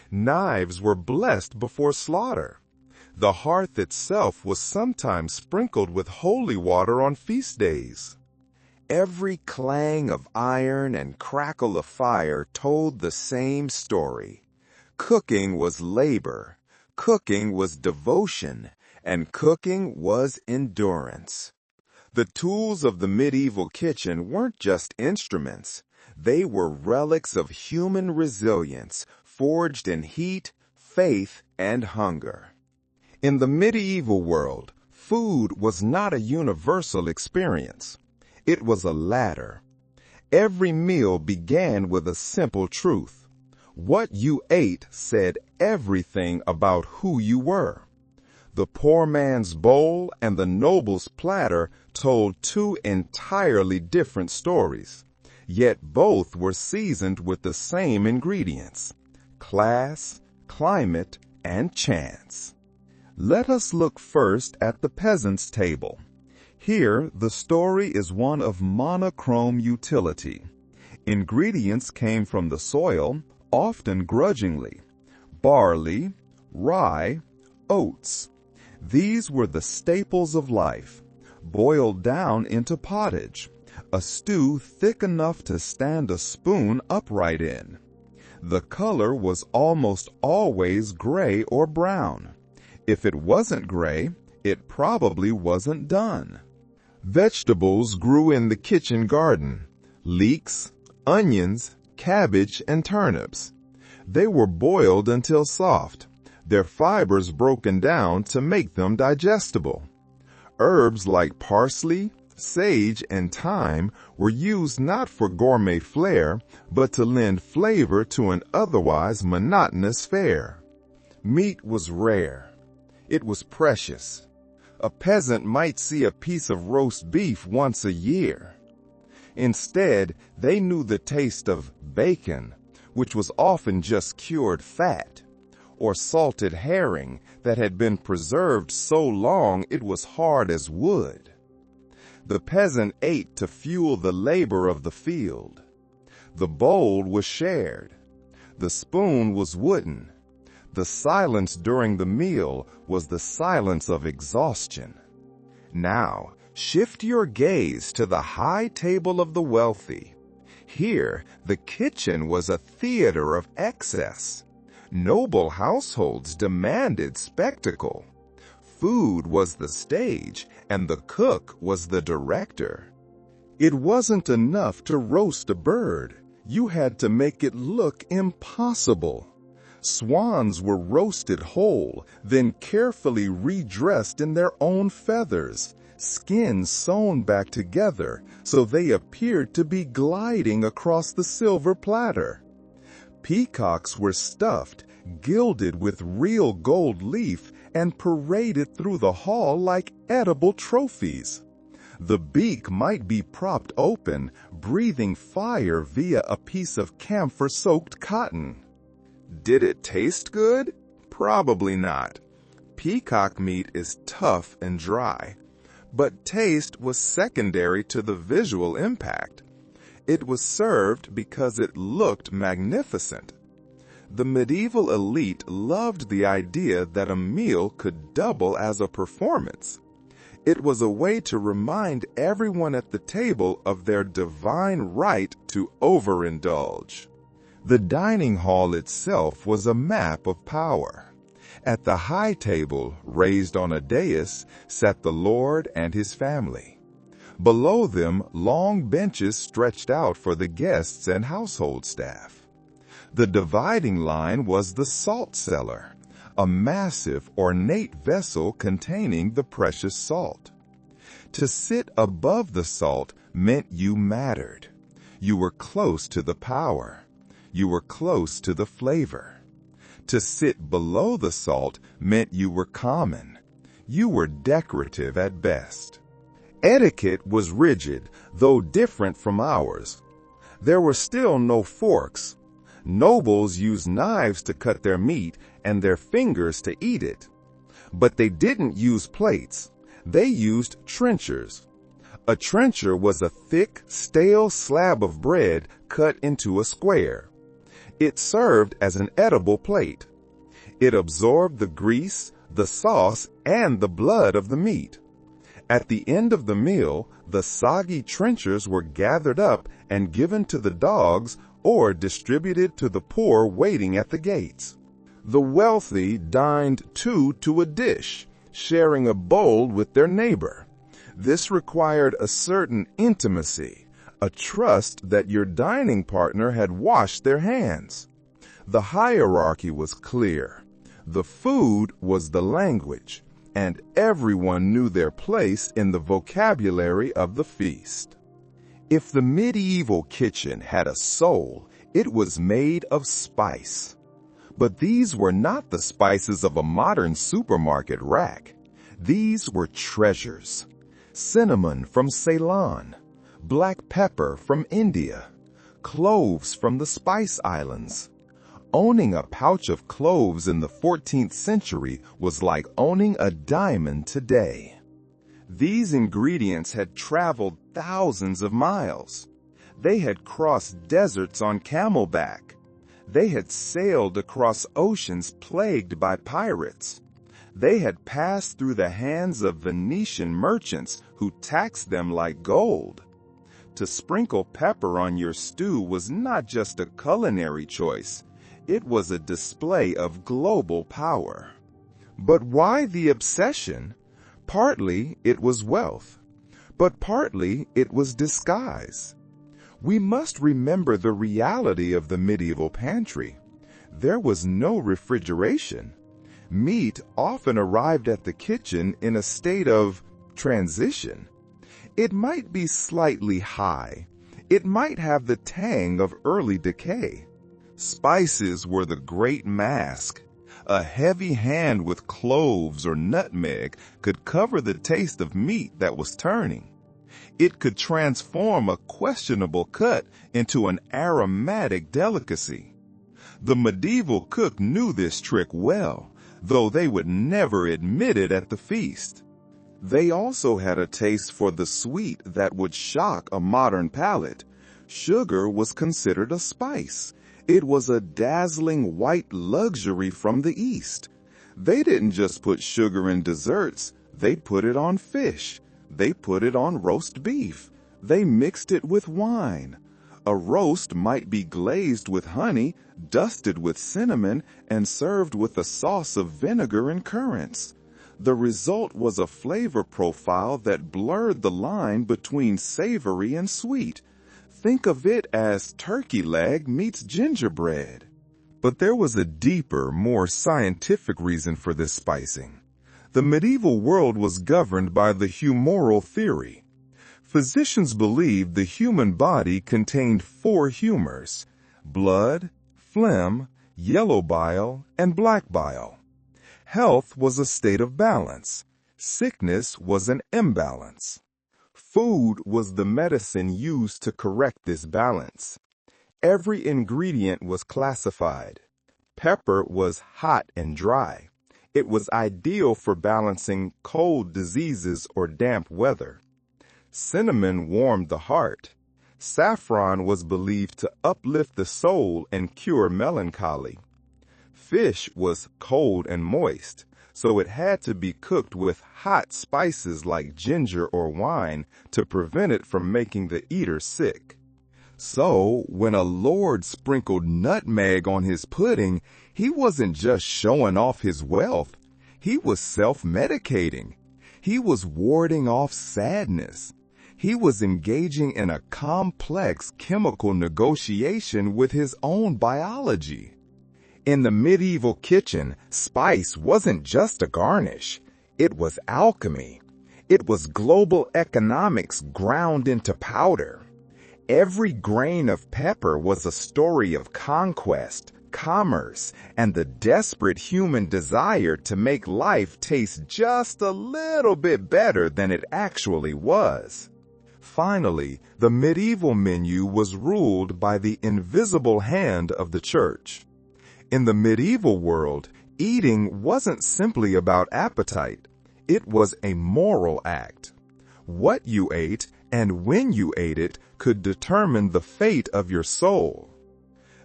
Knives were blessed before slaughter. The hearth itself was sometimes sprinkled with holy water on feast days. Every clang of iron and crackle of fire told the same story. Cooking was labor, cooking was devotion, and cooking was endurance. The tools of the medieval kitchen weren't just instruments. They were relics of human resilience, forged in heat, faith, and hunger. In the medieval world, food was not a universal experience. It was a ladder. Every meal began with a simple truth. What you ate said everything about who you were. The poor man's bowl and the noble's platter told two entirely different stories, yet both were seasoned with the same ingredients: class, climate, and chance. Let us look first at the peasant's table. Here, the story is one of monochrome utility. Ingredients came from the soil, often grudgingly: barley, rye, oats. These were the staples of life, boiled down into pottage, a stew thick enough to stand a spoon upright in. The color was almost always gray or brown. If it wasn't gray, it probably wasn't done. Vegetables grew in the kitchen garden: leeks, onions, cabbage, and turnips. They were boiled until soft, their fibers broken down to make them digestible. Herbs like parsley, sage, and thyme were used not for gourmet flair, but to lend flavor to an otherwise monotonous fare. Meat was rare. It was precious. A peasant might see a piece of roast beef once a year. Instead, they knew the taste of bacon, which was often just cured fat, or salted herring that had been preserved so long it was hard as wood. The peasant ate to fuel the labor of the field. The bowl was shared. The spoon was wooden. The silence during the meal was the silence of exhaustion. Now, shift your gaze to the high table of the wealthy. Here, the kitchen was a theater of excess. Noble households demanded spectacle. Food was the stage, and the cook was the director. It wasn't enough to roast a bird. You had to make it look impossible. Swans were roasted whole, then carefully redressed in their own feathers, skins sewn back together so they appeared to be gliding across the silver platter. Peacocks were stuffed, gilded with real gold leaf, and paraded through the hall like edible trophies. The beak might be propped open, breathing fire via a piece of camphor-soaked cotton. Did it taste good? Probably not. Peacock meat is tough and dry, but taste was secondary to the visual impact. It was served because it looked magnificent. The medieval elite loved the idea that a meal could double as a performance. It was a way to remind everyone at the table of their divine right to overindulge. The dining hall itself was a map of power. At the high table, raised on a dais, sat the Lord and his family. Below them, long benches stretched out for the guests and household staff. The dividing line was the salt cellar, a massive, ornate vessel containing the precious salt. To sit above the salt meant you mattered. You were close to the power. You were close to the flavor. To sit below the salt meant you were common. You were decorative at best. Etiquette was rigid, though different from ours. There were still no forks. Nobles used knives to cut their meat and their fingers to eat it. But they didn't use plates. They used trenchers. A trencher was a thick, stale slab of bread cut into a square. It served as an edible plate. It absorbed the grease, the sauce, and the blood of the meat. At the end of the meal, the soggy trenchers were gathered up and given to the dogs or distributed to the poor waiting at the gates. The wealthy dined two to a dish, sharing a bowl with their neighbor. This required a certain intimacy, a trust that your dining partner had washed their hands. The hierarchy was clear. The food was the language, and everyone knew their place in the vocabulary of the feast. If the medieval kitchen had a soul, it was made of spice. But these were not the spices of a modern supermarket rack. These were treasures. Cinnamon from Ceylon, black pepper from India, cloves from the Spice Islands. Owning a pouch of cloves in the 14th century was like owning a diamond today. These ingredients had traveled thousands of miles. They had crossed deserts on camelback. They had sailed across oceans plagued by pirates. They had passed through the hands of Venetian merchants who taxed them like gold. To sprinkle pepper on your stew was not just a culinary choice. It was a display of global power. But why the obsession? Partly it was wealth, but partly it was disguise. We must remember the reality of the medieval pantry. There was no refrigeration. Meat often arrived at the kitchen in a state of transition. It might be slightly high. It might have the tang of early decay. Spices were the great mask. A heavy hand with cloves or nutmeg could cover the taste of meat that was turning. It could transform a questionable cut into an aromatic delicacy. The medieval cook knew this trick well, though they would never admit it at the feast. They also had a taste for the sweet that would shock a modern palate. Sugar was considered a spice. It was a dazzling white luxury from the East. They didn't just put sugar in desserts, they put it on fish. They put it on roast beef. They mixed it with wine. A roast might be glazed with honey, dusted with cinnamon, and served with a sauce of vinegar and currants. The result was a flavor profile that blurred the line between savory and sweet. Think of it as turkey leg meets gingerbread. But there was a deeper, more scientific reason for this spicing. The medieval world was governed by the humoral theory. Physicians believed the human body contained 4 humors: blood, phlegm, yellow bile, and black bile. Health was a state of balance. Sickness was an imbalance. Food was the medicine used to correct this balance. Every ingredient was classified. Pepper was hot and dry. It was ideal for balancing cold diseases or damp weather. Cinnamon warmed the heart. Saffron was believed to uplift the soul and cure melancholy. Fish was cold and moist, so it had to be cooked with hot spices like ginger or wine to prevent it from making the eater sick. So, when a lord sprinkled nutmeg on his pudding, he wasn't just showing off his wealth. He was self-medicating. He was warding off sadness. He was engaging in a complex chemical negotiation with his own biology. In the medieval kitchen, spice wasn't just a garnish. It was alchemy. It was global economics ground into powder. Every grain of pepper was a story of conquest, commerce, and the desperate human desire to make life taste just a little bit better than it actually was. Finally, the medieval menu was ruled by the invisible hand of the church. In the medieval world, eating wasn't simply about appetite. It was a moral act. What you ate and when you ate it could determine the fate of your soul.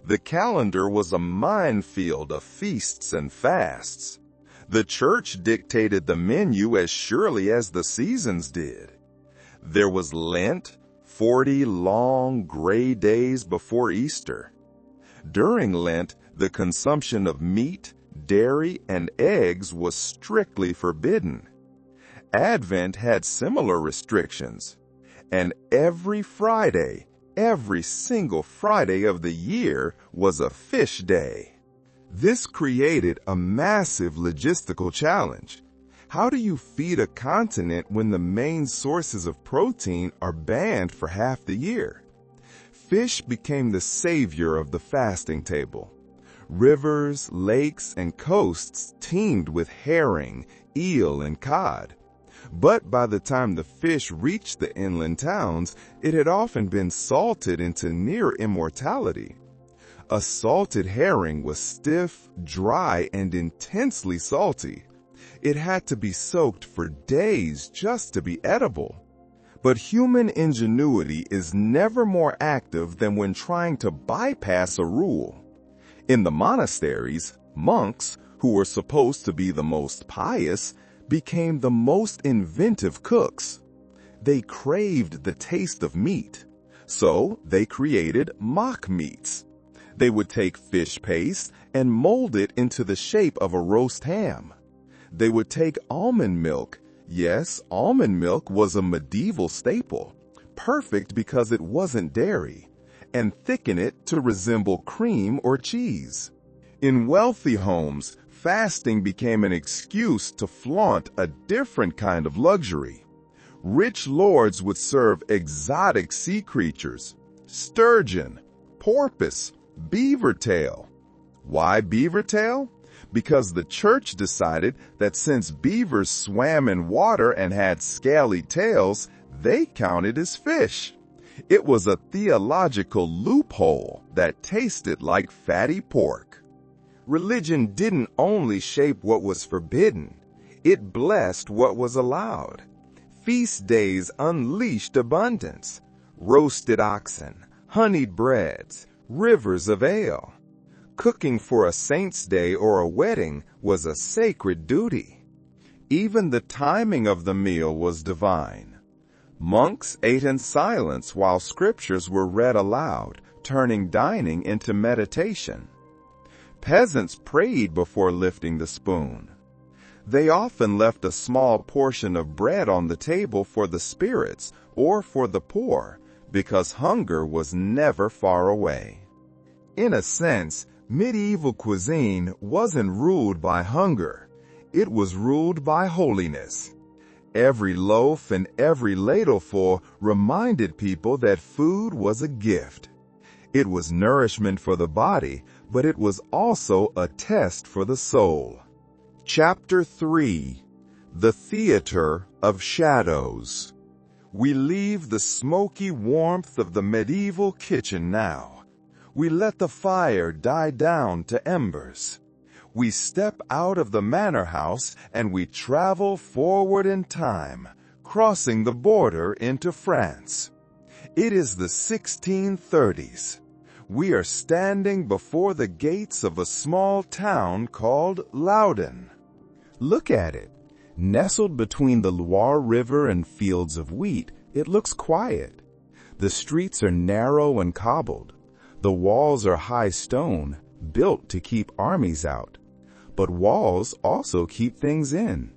The calendar was a minefield of feasts and fasts. The church dictated the menu as surely as the seasons did. There was Lent, 40 long gray days before Easter. During Lent, the consumption of meat, dairy, and eggs was strictly forbidden. Advent had similar restrictions, and every single Friday of the year was a fish day. This created a massive logistical challenge. How do you feed a continent when the main sources of protein are banned for half the year? Fish became the savior of the fasting table. Rivers, lakes, and coasts teemed with herring, eel, and cod. But by the time the fish reached the inland towns, it had often been salted into near immortality. A salted herring was stiff, dry, and intensely salty. It had to be soaked for days just to be edible. But human ingenuity is never more active than when trying to bypass a rule. In the monasteries, monks, who were supposed to be the most pious, became the most inventive cooks. They craved the taste of meat, so they created mock meats. They would take fish paste and mold it into the shape of a roast ham. They would take almond milk. Yes, almond milk was a medieval staple, perfect because it wasn't dairy, and thicken it to resemble cream or cheese. In wealthy homes, fasting became an excuse to flaunt a different kind of luxury. Rich lords would serve exotic sea creatures, sturgeon, porpoise, beaver tail. Why beaver tail? Because the church decided that since beavers swam in water and had scaly tails, they counted as fish. It was a theological loophole that tasted like fatty pork. Religion didn't only shape what was forbidden, it blessed what was allowed. Feast days unleashed abundance, roasted oxen, honeyed breads, rivers of ale. Cooking for a saint's day or a wedding was a sacred duty. Even the timing of the meal was divine. Monks ate in silence while scriptures were read aloud, turning dining into meditation. Peasants prayed before lifting the spoon. They often left a small portion of bread on the table for the spirits or for the poor, because hunger was never far away. In a sense, medieval cuisine wasn't ruled by hunger. It was ruled by holiness. Every loaf and every ladleful reminded people that food was a gift. It was nourishment for the body, but it was also a test for the soul. Chapter 3. The Theater of Shadows. We leave the smoky warmth of the medieval kitchen now. We let the fire die down to embers. We step out of the manor house and we travel forward in time, crossing the border into France. It is the 1630s. We are standing before the gates of a small town called Loudun. Look at it. Nestled between the Loire River and fields of wheat, it looks quiet. The streets are narrow and cobbled. The walls are high stone, built to keep armies out. But walls also keep things in.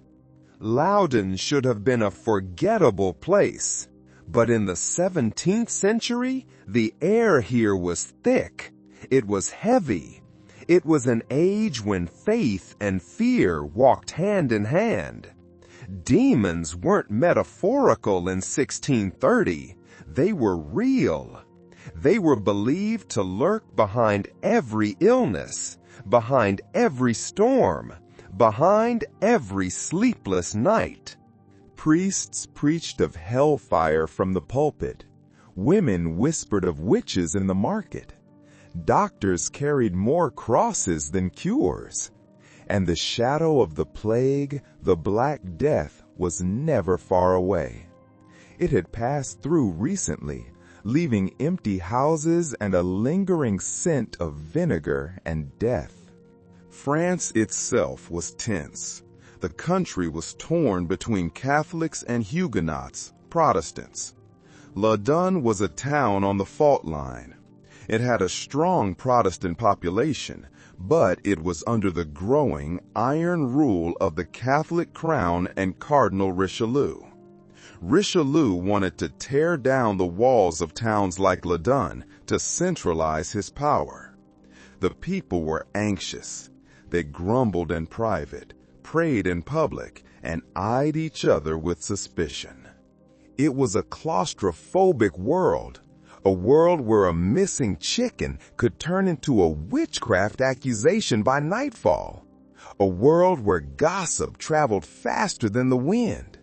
Loudun should have been a forgettable place. But in the 17th century, the air here was thick. It was heavy. It was an age when faith and fear walked hand in hand. Demons weren't metaphorical in 1630. They were real. They were believed to lurk behind every illness, behind every storm, behind every sleepless night. Priests preached of hellfire from the pulpit. Women whispered of witches in the market. Doctors carried more crosses than cures. and the shadow of the plague, the Black Death, was never far away. It had passed through recently, leaving empty houses and a lingering scent of vinegar and death. France itself was tense. The country was torn between Catholics and Huguenots, Protestants. Laudun was a town on the fault line. It had a strong Protestant population, but it was under the growing iron rule of the Catholic crown and Cardinal Richelieu. Richelieu wanted to tear down the walls of towns like Laudun to centralize his power. The people were anxious. They grumbled in private, prayed in public, and eyed each other with suspicion. It was a claustrophobic world, a world where a missing chicken could turn into a witchcraft accusation by nightfall, a world where gossip traveled faster than the wind.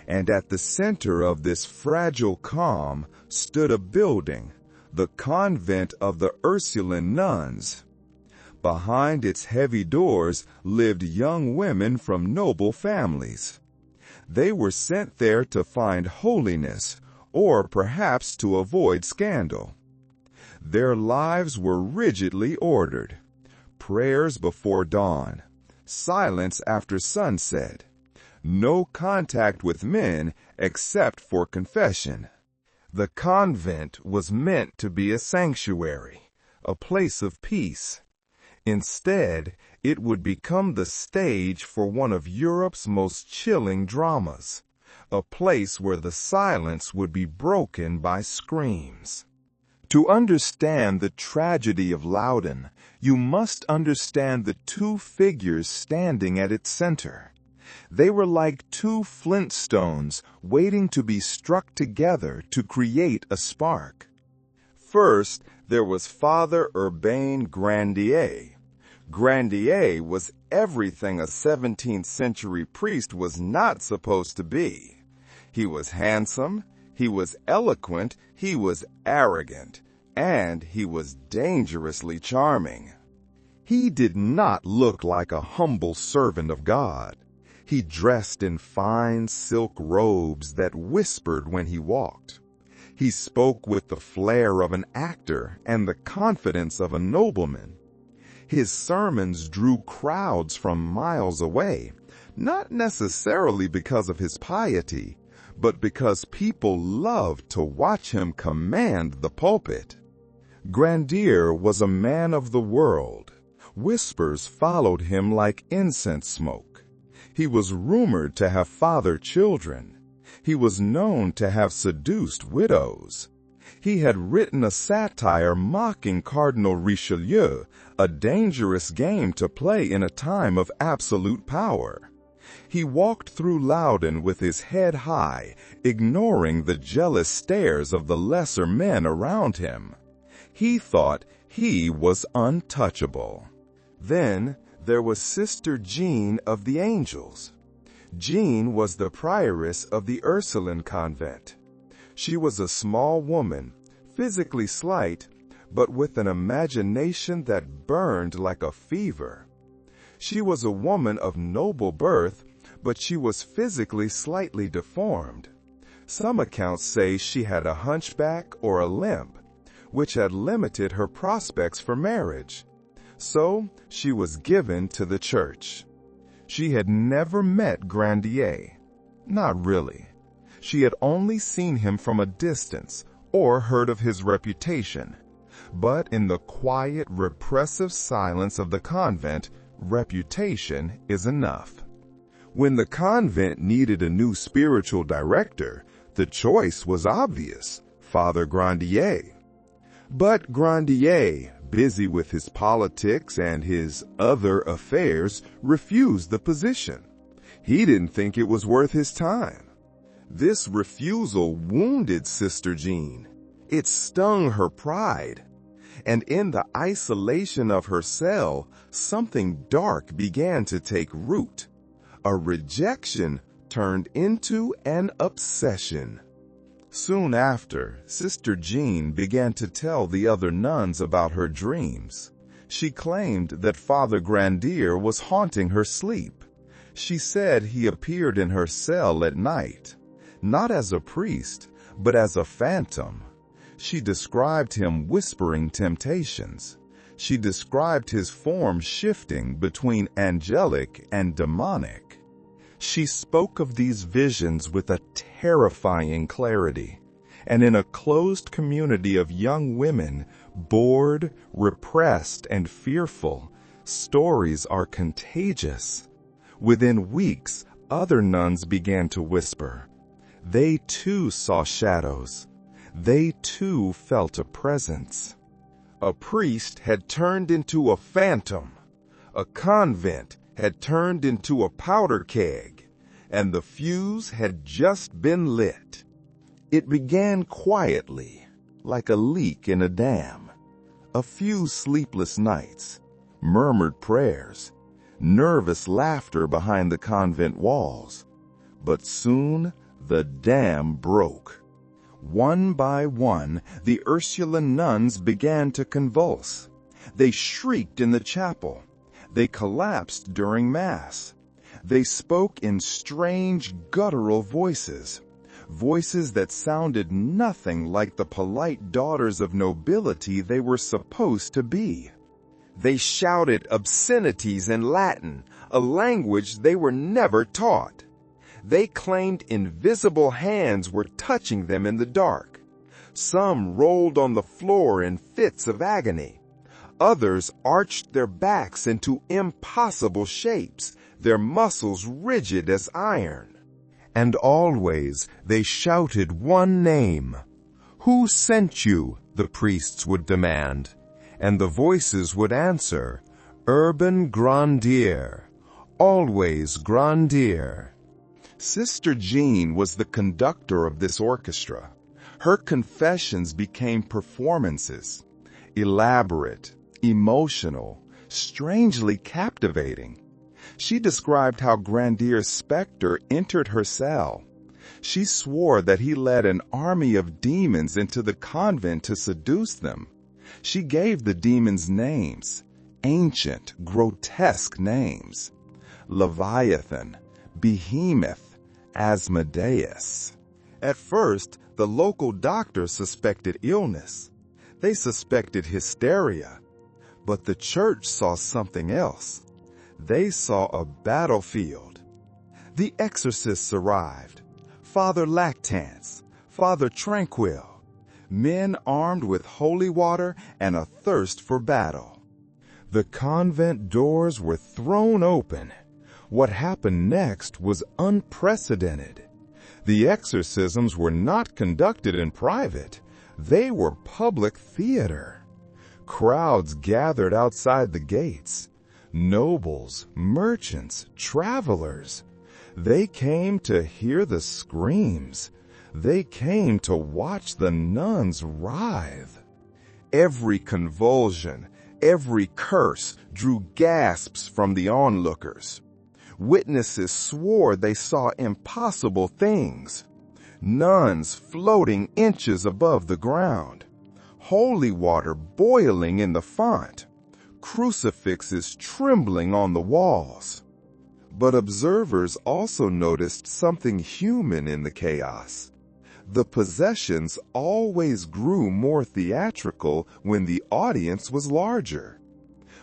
And at the center of this fragile calm stood a building, the convent of the Ursuline nuns. Behind its heavy doors lived young women from noble families. They were sent there to find holiness, or perhaps to avoid scandal. Their lives were rigidly ordered. Prayers before dawn, silence after sunset, no contact with men except for confession. The convent was meant to be a sanctuary, a place of peace. Instead, it would become the stage for one of Europe's most chilling dramas, a place where the silence would be broken by screams. To understand the tragedy of Laudun, you must understand the two figures standing at its center. They were like two flint stones waiting to be struck together to create a spark. First, there was Father Urbain Grandier. Grandier was everything a 17th century priest was not supposed to be. He was handsome, he was eloquent, he was arrogant, and he was dangerously charming. He did not look like a humble servant of God. He dressed in fine silk robes that whispered when he walked. He spoke with the flair of an actor and the confidence of a nobleman. His sermons drew crowds from miles away, not necessarily because of his piety, but because people loved to watch him command the pulpit. Grandier was a man of the world. Whispers followed him like incense smoke. He was rumored to have fathered children. He was known to have seduced widows. He had written a satire mocking Cardinal Richelieu, a dangerous game to play in a time of absolute power. He walked through Laudun with his head high, ignoring the jealous stares of the lesser men around him. He thought he was untouchable. Then there was Sister Jean of the Angels. Jean was the prioress of the Ursuline convent. She was a small woman, physically slight, but with an imagination that burned like a fever. She was a woman of noble birth, but she was physically slightly deformed. Some accounts say she had a hunchback or a limp, which had limited her prospects for marriage. So she was given to the church. She had never met Grandier. Not really. She had only seen him from a distance or heard of his reputation. But in the quiet, repressive silence of the convent, reputation is enough. When the convent needed a new spiritual director, the choice was obvious: Father Grandier. But Grandier, busy with his politics and his other affairs, refused the position. He didn't think it was worth his time. This refusal wounded Sister Jean. It stung her pride. And in the isolation of her cell, something dark began to take root. A rejection turned into an obsession. Soon after, Sister Jean began to tell the other nuns about her dreams. She claimed that Father Grandier was haunting her sleep. She said he appeared in her cell at night, not as a priest, but as a phantom. She described him whispering temptations. She described his form shifting between angelic and demonic. She spoke of these visions with a terrifying clarity, and in a closed community of young women, bored, repressed, and fearful, stories are contagious. Within weeks, other nuns began to whisper. They too saw shadows. They too felt a presence. A priest had turned into a phantom. A convent had turned into a powder keg, and the fuse had just been lit. It began quietly, like a leak in a dam. A few sleepless nights, murmured prayers, nervous laughter behind the convent walls. But soon the dam broke. One by one, the Ursuline nuns began to convulse. They shrieked in the chapel. They collapsed during Mass. They spoke in strange, guttural voices, voices that sounded nothing like the polite daughters of nobility they were supposed to be. They shouted obscenities in Latin, a language they were never taught. They claimed invisible hands were touching them in the dark. Some rolled on the floor in fits of agony. Others arched their backs into impossible shapes, their muscles rigid as iron. And always they shouted one name. "Who sent you?" the priests would demand. And the voices would answer, "Urban Grandier, always Grandier." Sister Jean was the conductor of this orchestra. Her confessions became performances, elaborate, emotional, strangely captivating. She described how Grandier's specter entered her cell. She swore that he led an army of demons into the convent to seduce them. She gave the demons names, ancient, grotesque names. Leviathan, Behemoth, Asmodeus. At first, the local doctors suspected illness. They suspected hysteria. But the church saw something else. They saw a battlefield. The exorcists arrived. Father Lactance, Father Tranquil, men armed with holy water and a thirst for battle. The convent doors were thrown open. What happened next was unprecedented. The exorcisms were not conducted in private. They were public theater. Crowds gathered outside the gates. Nobles, merchants, travelers. They came to hear the screams. They came to watch the nuns writhe. Every convulsion, every curse drew gasps from the onlookers. Witnesses swore they saw impossible things. Nuns floating inches above the ground. Holy water boiling in the font. Crucifixes trembling on the walls. But observers also noticed something human in the chaos. The possessions always grew more theatrical when the audience was larger.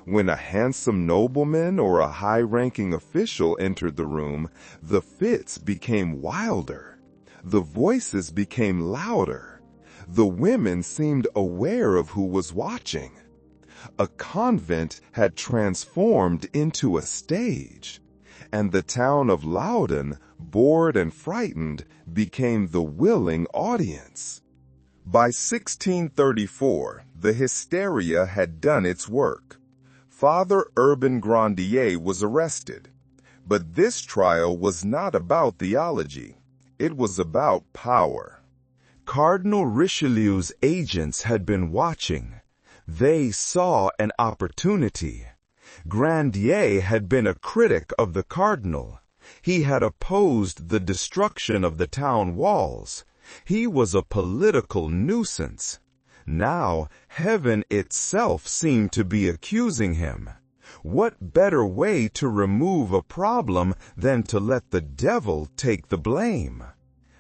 When a handsome nobleman or a high-ranking official entered the room, the fits became wilder. The voices became louder. The women seemed aware of who was watching. A convent had transformed into a stage, and the town of Loudun, bored and frightened, became the willing audience. By 1634, the hysteria had done its work. Father Urban Grandier was arrested. But this trial was not about theology. It was about power. Cardinal Richelieu's agents had been watching. They saw an opportunity. Grandier had been a critic of the cardinal. He had opposed the destruction of the town walls. He was a political nuisance. Now heaven itself seemed to be accusing him. What better way to remove a problem than to let the devil take the blame?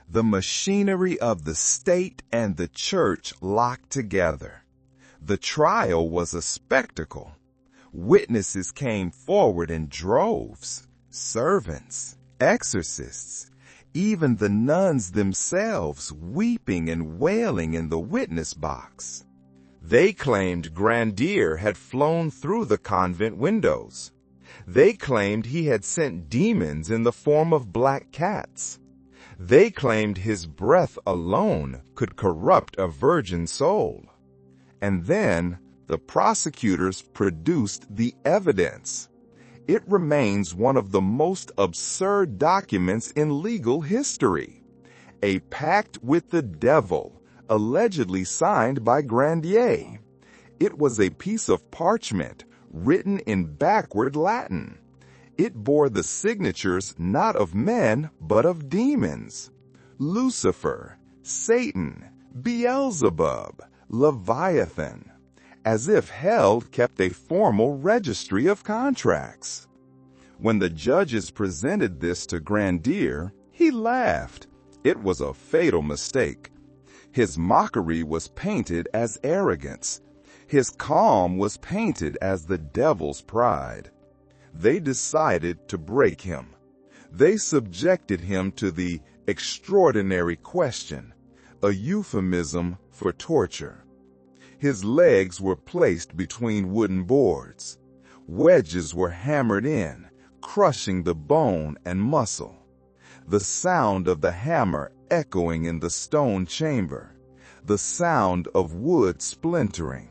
The machinery of the state and the church locked together. The trial was a spectacle. Witnesses came forward in droves, servants, exorcists, even the nuns themselves weeping and wailing in the witness box. They claimed Grandier had flown through the convent windows. They claimed he had sent demons in the form of black cats. They claimed his breath alone could corrupt a virgin soul. And then the prosecutors produced the evidence. It remains one of the most absurd documents in legal history. A pact with the devil, allegedly signed by Grandier. It was a piece of parchment written in backward Latin. It bore the signatures not of men, but of demons. Lucifer, Satan, Beelzebub, Leviathan. As if hell kept a formal registry of contracts. When the judges presented this to Grandier, he laughed. It was a fatal mistake. His mockery was painted as arrogance. His calm was painted as the devil's pride. They decided to break him. They subjected him to the extraordinary question, a euphemism for torture. His legs were placed between wooden boards. Wedges were hammered in, crushing the bone and muscle. The sound of the hammer echoing in the stone chamber. The sound of wood splintering.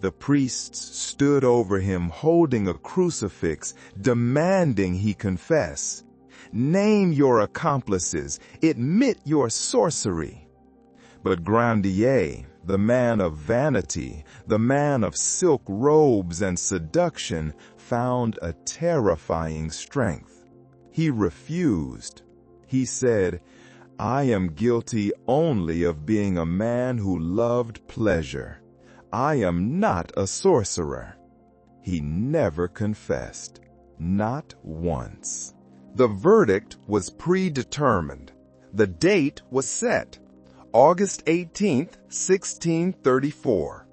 The priests stood over him holding a crucifix, demanding he confess. Name your accomplices. Admit your sorcery. But Grandier, the man of vanity, the man of silk robes and seduction, found a terrifying strength. He refused. He said, "I am guilty only of being a man who loved pleasure. I am not a sorcerer." He never confessed, not once. The verdict was predetermined. The date was set. August 18th, 1634.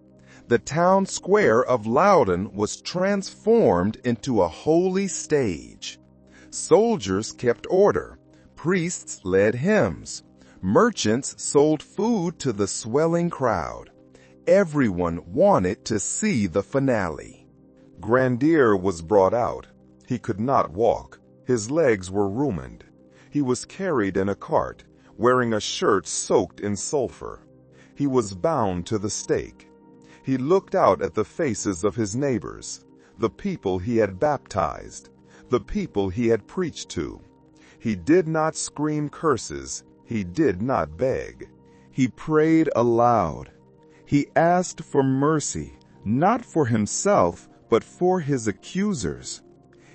The town square of Loudun was transformed into a holy stage. Soldiers kept order. Priests led hymns. Merchants sold food to the swelling crowd. Everyone wanted to see the finale. Grandier was brought out. He could not walk. His legs were ruined. He was carried in a cart, wearing a shirt soaked in sulfur. He was bound to the stake. He looked out at the faces of his neighbors, the people he had baptized, the people he had preached to. He did not scream curses. He did not beg. He prayed aloud. He asked for mercy, not for himself, but for his accusers.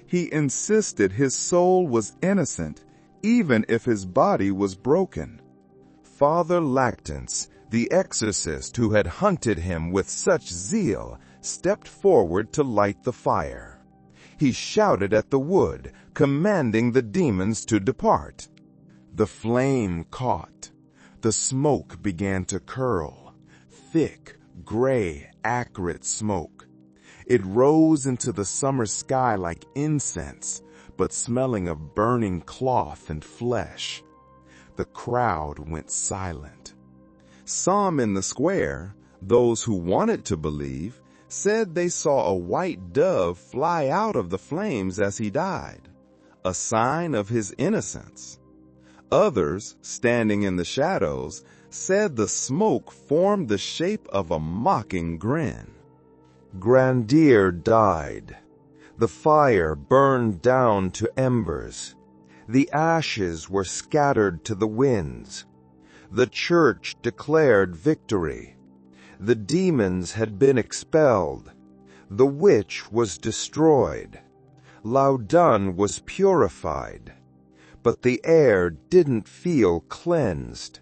He insisted his soul was innocent, even if his body was broken. Father Lactance, the exorcist who had hunted him with such zeal, stepped forward to light the fire. He shouted at the wood, commanding the demons to depart. The flame caught. The smoke began to curl. Thick, gray, acrid smoke. It rose into the summer sky like incense, but smelling of burning cloth and flesh. The crowd went silent. Some in the square, those who wanted to believe, said they saw a white dove fly out of the flames as he died, a sign of his innocence. Others, standing in the shadows, said the smoke formed the shape of a mocking grin. Grandier died. The fire burned down to embers. The ashes were scattered to the winds. The church declared victory. The demons had been expelled. The witch was destroyed. Loudun was purified. But the air didn't feel cleansed.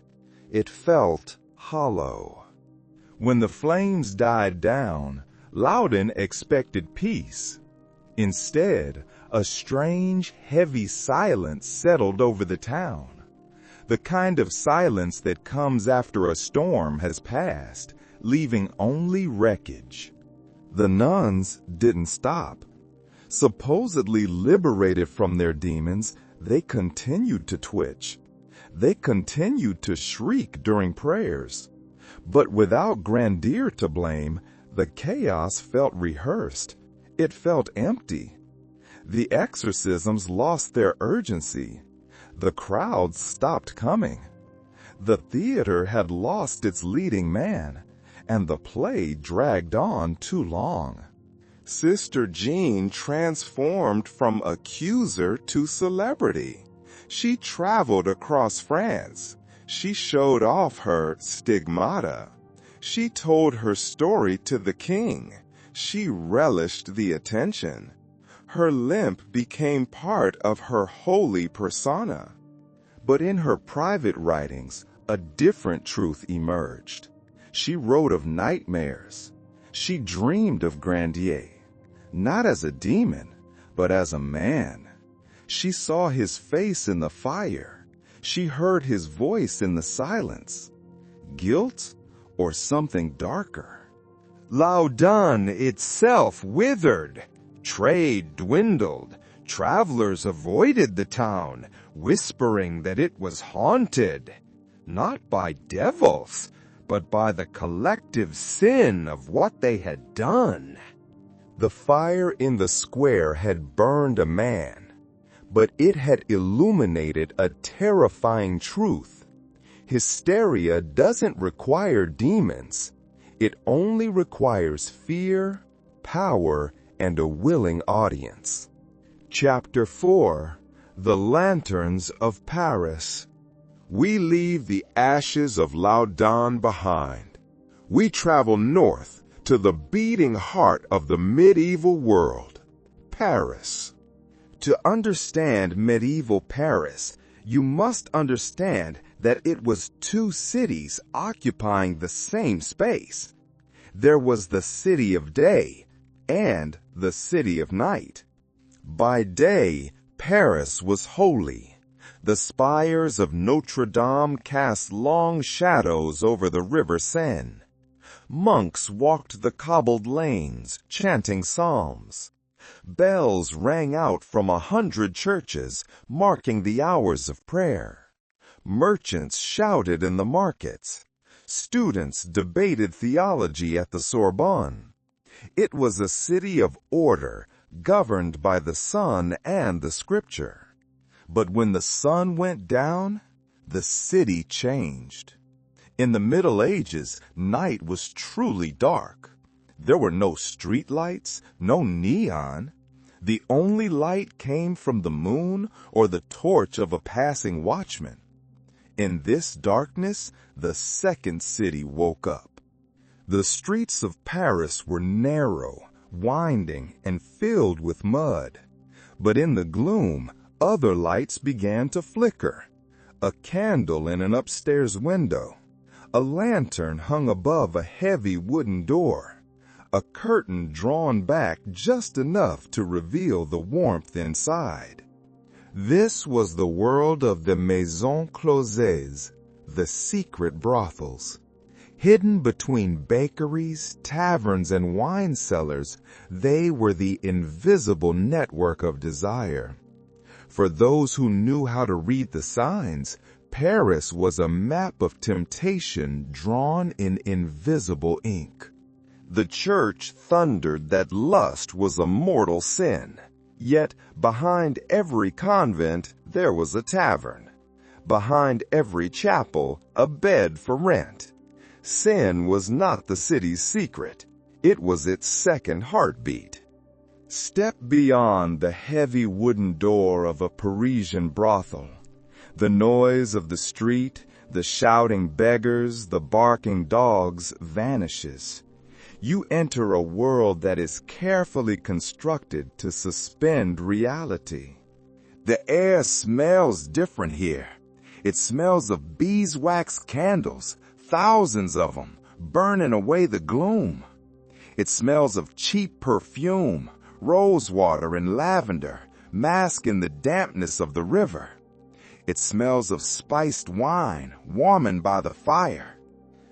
It felt hollow. When the flames died down, Loudon expected peace. Instead, a strange, heavy silence settled over the town. The kind of silence that comes after a storm has passed, leaving only wreckage. The nuns didn't stop. Supposedly liberated from their demons, they continued to twitch. They continued to shriek during prayers. But without grandeur to blame, the chaos felt rehearsed. It felt empty. The exorcisms lost their urgency. The crowds stopped coming. The theater had lost its leading man, and the play dragged on too long. Sister Jean transformed from accuser to celebrity. She traveled across France. She showed off her stigmata. She told her story to the king. She relished the attention. Her limp became part of her holy persona. But in her private writings, a different truth emerged. She wrote of nightmares. She dreamed of Grandier, not as a demon, but as a man. She saw his face in the fire. She heard his voice in the silence. Guilt or something darker? Loudun itself withered. Trade dwindled. Travelers avoided the town, whispering that it was haunted, not by devils, but by the collective sin of what they had done. The fire in the square had burned a man, but it had illuminated a terrifying truth. Hysteria doesn't require demons. It only requires fear, power, and a willing audience. Chapter 4. The Lanterns of Paris. We leave the ashes of Loudun behind. We travel north to the beating heart of the medieval world, Paris. To understand medieval Paris, you must understand that it was two cities occupying the same space. There was the city of day and the city of night. By day, Paris was holy. The spires of Notre Dame cast long shadows over the river Seine. Monks walked the cobbled lanes, chanting psalms. Bells rang out from 100 churches, marking the hours of prayer. Merchants shouted in the markets. Students debated theology at the Sorbonne. It was a city of order, governed by the sun and the scripture. But when the sun went down, the city changed. In the Middle Ages, night was truly dark. There were no street lights, no neon. The only light came from the moon or the torch of a passing watchman. In this darkness, the second city woke up. The streets of Paris were narrow, winding, and filled with mud. But in the gloom, other lights began to flicker. A candle in an upstairs window. A lantern hung above a heavy wooden door. A curtain drawn back just enough to reveal the warmth inside. This was the world of the Maisons Closes, the secret brothels. Hidden between bakeries, taverns, and wine cellars, they were the invisible network of desire. For those who knew how to read the signs, Paris was a map of temptation drawn in invisible ink. The church thundered that lust was a mortal sin. Yet behind every convent there was a tavern. Behind every chapel, a bed for rent. Sin was not the city's secret. It was its second heartbeat. Step beyond the heavy wooden door of a Parisian brothel. The noise of the street, the shouting beggars, the barking dogs vanishes. You enter a world that is carefully constructed to suspend reality. The air smells different here. It smells of beeswax candles, thousands of them, burning away the gloom. It smells of cheap perfume, rose water and lavender, masking the dampness of the river. It smells of spiced wine, warming by the fire.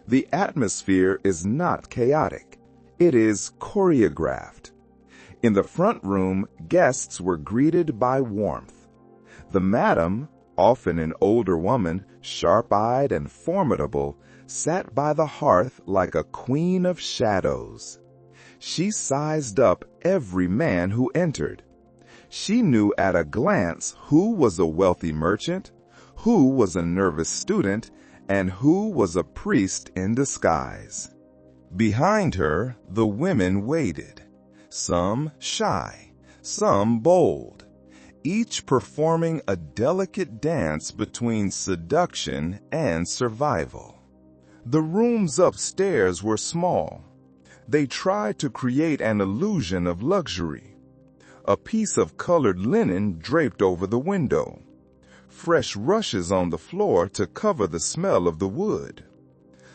The atmosphere is not chaotic. It is choreographed. In the front room, guests were greeted by warmth. The madam, often an older woman, sharp-eyed and formidable, sat by the hearth like a queen of shadows. She sized up every man who entered. She knew at a glance who was a wealthy merchant, who was a nervous student, and who was a priest in disguise. Behind her, the women waited, some shy, some bold, each performing a delicate dance between seduction and survival. The rooms upstairs were small. They tried to create an illusion of luxury. A piece of colored linen draped over the window. Fresh rushes on the floor to cover the smell of the wood.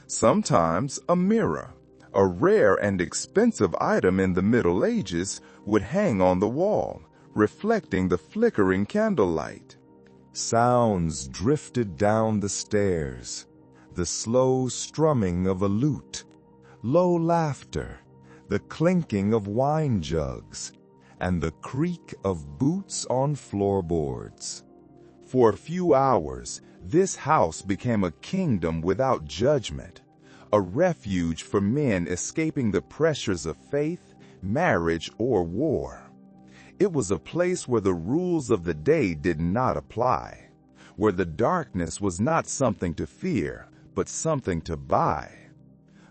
Sometimes a mirror, a rare and expensive item in the Middle Ages, would hang on the wall, reflecting the flickering candlelight. Sounds drifted down the stairs, the slow strumming of a lute, low laughter, the clinking of wine jugs, and the creak of boots on floorboards. For a few hours, this house became a kingdom without judgment, a refuge for men escaping the pressures of faith, marriage, or war. It was a place where the rules of the day did not apply, where the darkness was not something to fear, but something to buy.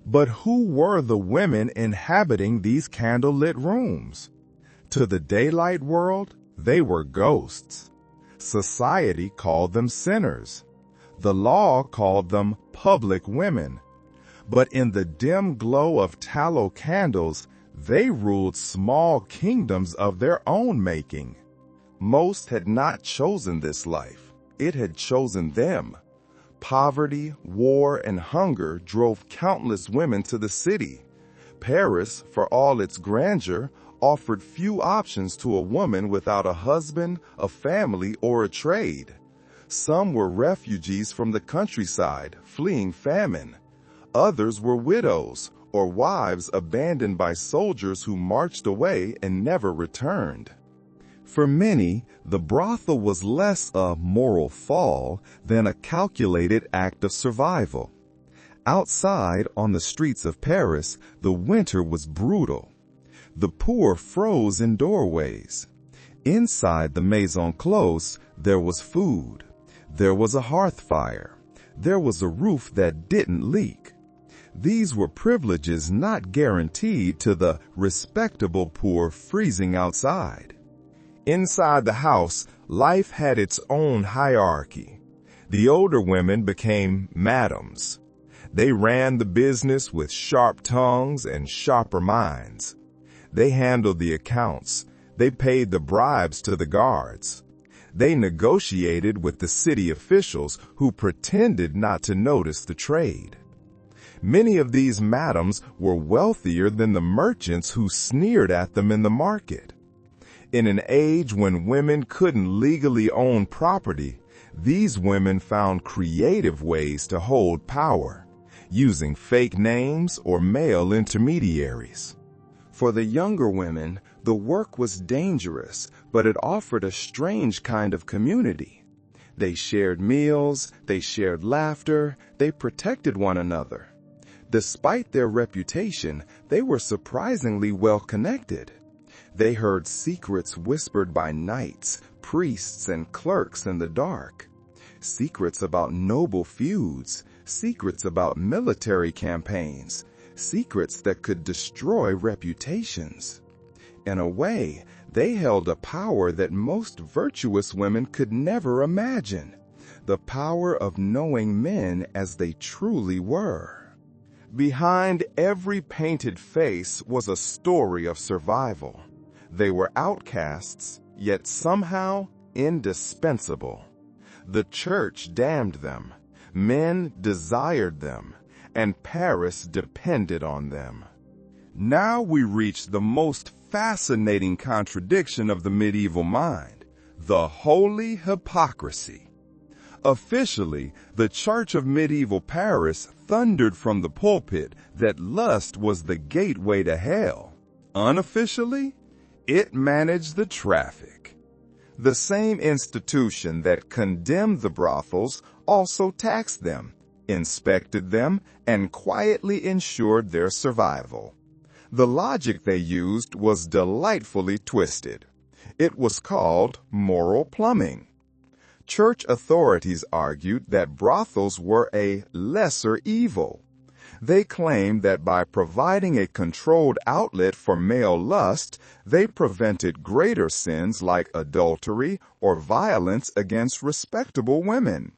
But who were the women inhabiting these candlelit rooms? To the daylight world, they were ghosts. Society called them sinners. The law called them public women. But in the dim glow of tallow candles, they ruled small kingdoms of their own making. Most had not chosen this life. It had chosen them. Poverty, war, and hunger drove countless women to the city. Paris, for all its grandeur, offered few options to a woman without a husband, a family, or a trade. Some were refugees from the countryside, fleeing famine. Others were widows, or wives abandoned by soldiers who marched away and never returned. For many, the brothel was less a moral fall than a calculated act of survival. Outside, on the streets of Paris, the winter was brutal. The poor froze in doorways. Inside the Maison Close, there was food. There was a hearth fire. There was a roof that didn't leak. These were privileges not guaranteed to the respectable poor freezing outside. Inside the house, life had its own hierarchy. The older women became madams. They ran the business with sharp tongues and sharper minds. They handled the accounts. They paid the bribes to the guards. They negotiated with the city officials who pretended not to notice the trade. Many of these madams were wealthier than the merchants who sneered at them in the market. In an age when women couldn't legally own property, these women found creative ways to hold power, using fake names or male intermediaries. For the younger women, the work was dangerous, but it offered a strange kind of community. They shared meals, they shared laughter, they protected one another. Despite their reputation, they were surprisingly well connected. They heard secrets whispered by knights, priests, and clerks in the dark. Secrets about noble feuds, secrets about military campaigns, secrets that could destroy reputations. In a way, they held a power that most virtuous women could never imagine, the power of knowing men as they truly were. Behind every painted face was a story of survival. They were outcasts, yet somehow indispensable. The church damned them. Men desired them. and Paris depended on them. Now we reach the most fascinating contradiction of the medieval mind, the holy hypocrisy. Officially, the Church of medieval Paris thundered from the pulpit that lust was the gateway to hell. Unofficially, it managed the traffic. The same institution that condemned the brothels also taxed them, inspected them, and quietly ensured their survival. The logic they used was delightfully twisted. It was called moral plumbing. Church authorities argued that brothels were a lesser evil. They claimed that by providing a controlled outlet for male lust, they prevented greater sins like adultery or violence against respectable women.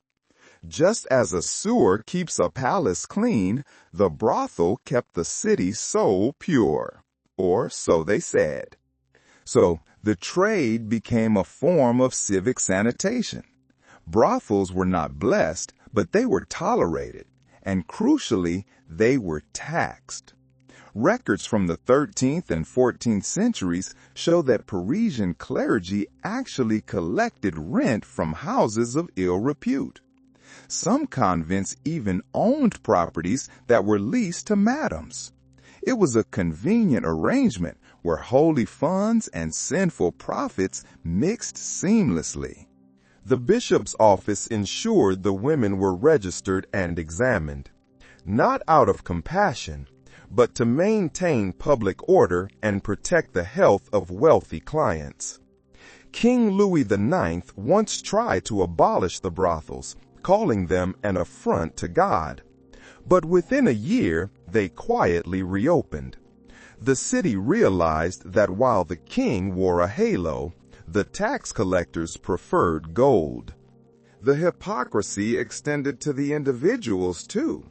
Just as a sewer keeps a palace clean, the brothel kept the city's soul pure, or so they said. So, the trade became a form of civic sanitation. Brothels were not blessed, but they were tolerated, and crucially, they were taxed. Records from the 13th and 14th centuries show that Parisian clergy actually collected rent from houses of ill repute. Some convents even owned properties that were leased to madams. It was a convenient arrangement where holy funds and sinful profits mixed seamlessly. The bishop's office ensured the women were registered and examined, not out of compassion, but to maintain public order and protect the health of wealthy clients. King Louis IX once tried to abolish the brothels, calling them an affront to God. But within a year, they quietly reopened. The city realized that while the king wore a halo, the tax collectors preferred gold. The hypocrisy extended to the individuals, too.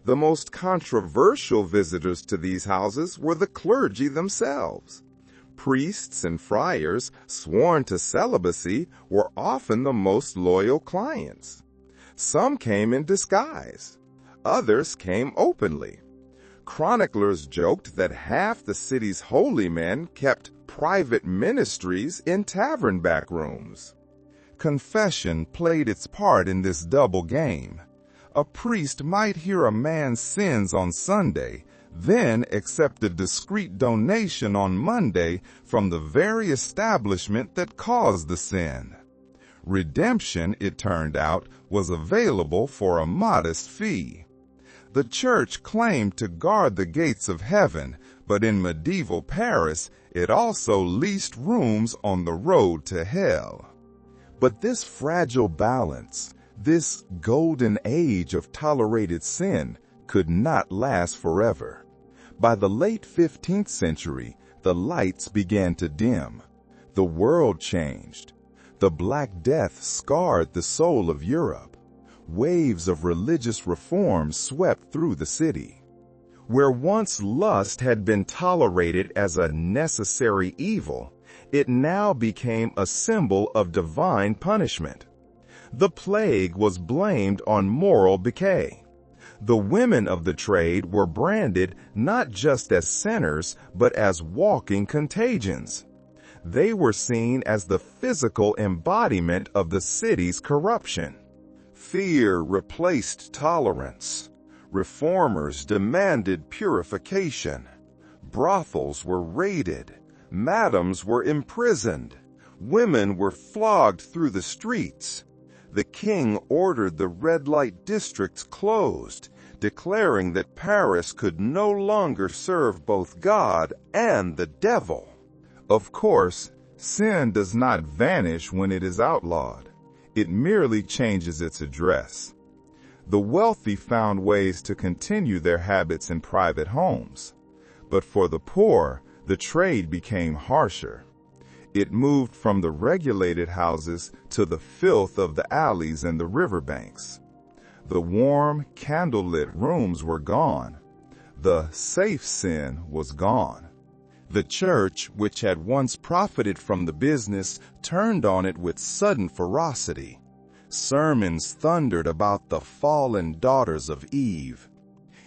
The most controversial visitors to these houses were the clergy themselves. Priests and friars, sworn to celibacy, were often the most loyal clients. Some came in disguise. Others came openly. Chroniclers joked that half the city's holy men kept private ministries in tavern back rooms. Confession played its part in this double game. A priest might hear a man's sins on Sunday, then accept a discreet donation on Monday from the very establishment that caused the sin. Redemption, it turned out, was available for a modest fee. The church claimed to guard the gates of heaven, but in medieval Paris, it also leased rooms on the road to hell. But this fragile balance, this golden age of tolerated sin, could not last forever. By the late 15th century, the lights began to dim. The world changed. The Black Death scarred the soul of Europe. Waves of religious reform swept through the city. Where once lust had been tolerated as a necessary evil, it now became a symbol of divine punishment. The plague was blamed on moral decay. The women of the trade were branded not just as sinners, but as walking contagions. They were seen as the physical embodiment of the city's corruption. Fear replaced tolerance. Reformers demanded purification. Brothels were raided. Madams were imprisoned. Women were flogged through the streets. The king ordered the red light districts closed, declaring that Paris could no longer serve both God and the devil. Of course, sin does not vanish when it is outlawed. It merely changes its address. The wealthy found ways to continue their habits in private homes. But for the poor, the trade became harsher. It moved from the regulated houses to the filth of the alleys and the riverbanks. The warm, candlelit rooms were gone. The safe sin was gone. The church, which had once profited from the business, turned on it with sudden ferocity. Sermons thundered about the fallen daughters of Eve.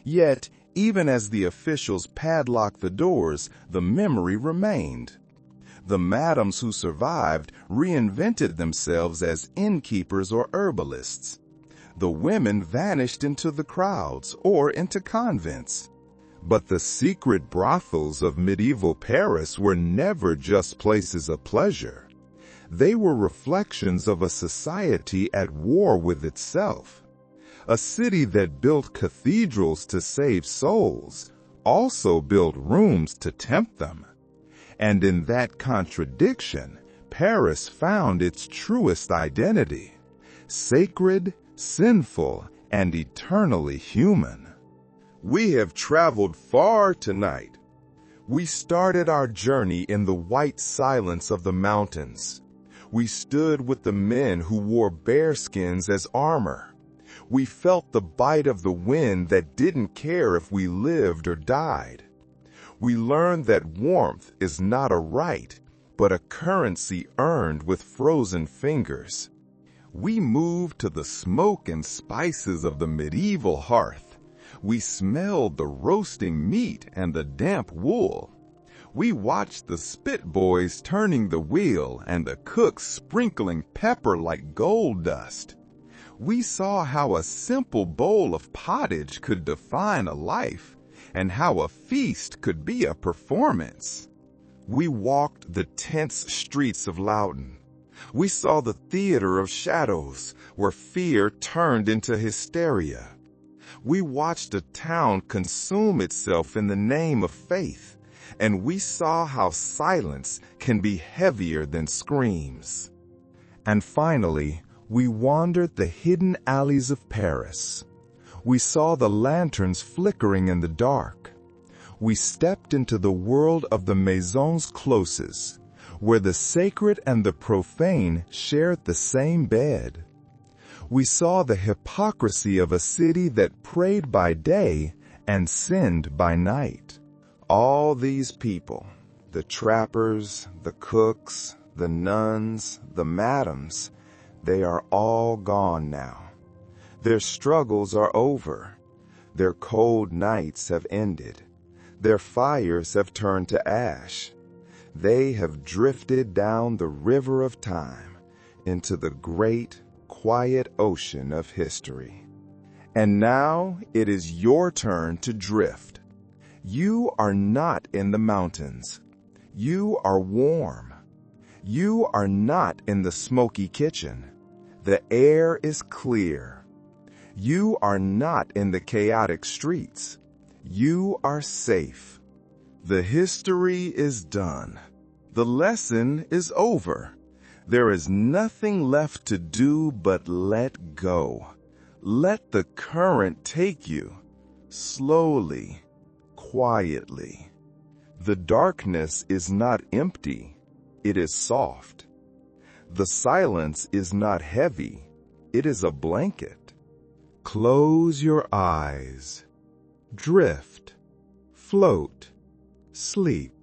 Yet, even as the officials padlocked the doors, the memory remained. The madams who survived reinvented themselves as innkeepers or herbalists. The women vanished into the crowds or into convents. But the secret brothels of medieval Paris were never just places of pleasure. They were reflections of a society at war with itself. A city that built cathedrals to save souls also built rooms to tempt them. And in that contradiction, Paris found its truest identity: sacred, sinful, and eternally human. We have traveled far tonight. We started our journey in the white silence of the mountains. We stood with the men who wore bearskins as armor. We felt the bite of the wind that didn't care if we lived or died. We learned that warmth is not a right, but a currency earned with frozen fingers. We moved to the smoke and spices of the medieval hearth. We smelled the roasting meat and the damp wool. We watched the spit boys turning the wheel and the cooks sprinkling pepper like gold dust. We saw how a simple bowl of pottage could define a life, and how a feast could be a performance. We walked the tense streets of Loudoun. We saw the theater of shadows, where fear turned into hysteria. We watched a town consume itself in the name of faith, and we saw how silence can be heavier than screams. And finally, we wandered the hidden alleys of Paris. We saw the lanterns flickering in the dark. We stepped into the world of the maisons closes, where the sacred and the profane shared the same bed. We saw the hypocrisy of a city that prayed by day and sinned by night. All these people, the trappers, the cooks, the nuns, the madams, they are all gone now. Their struggles are over. Their cold nights have ended. Their fires have turned to ash. They have drifted down the river of time into the great, quiet ocean of history. And now it is your turn to drift. You are not in the mountains. You are warm. You are not in the smoky kitchen. The air is clear. You are not in the chaotic streets. You are safe. The history is done. The lesson is over. There is nothing left to do but let go. Let the current take you, slowly, quietly. The darkness is not empty, it is soft. The silence is not heavy, it is a blanket. Close your eyes. Drift, float, sleep.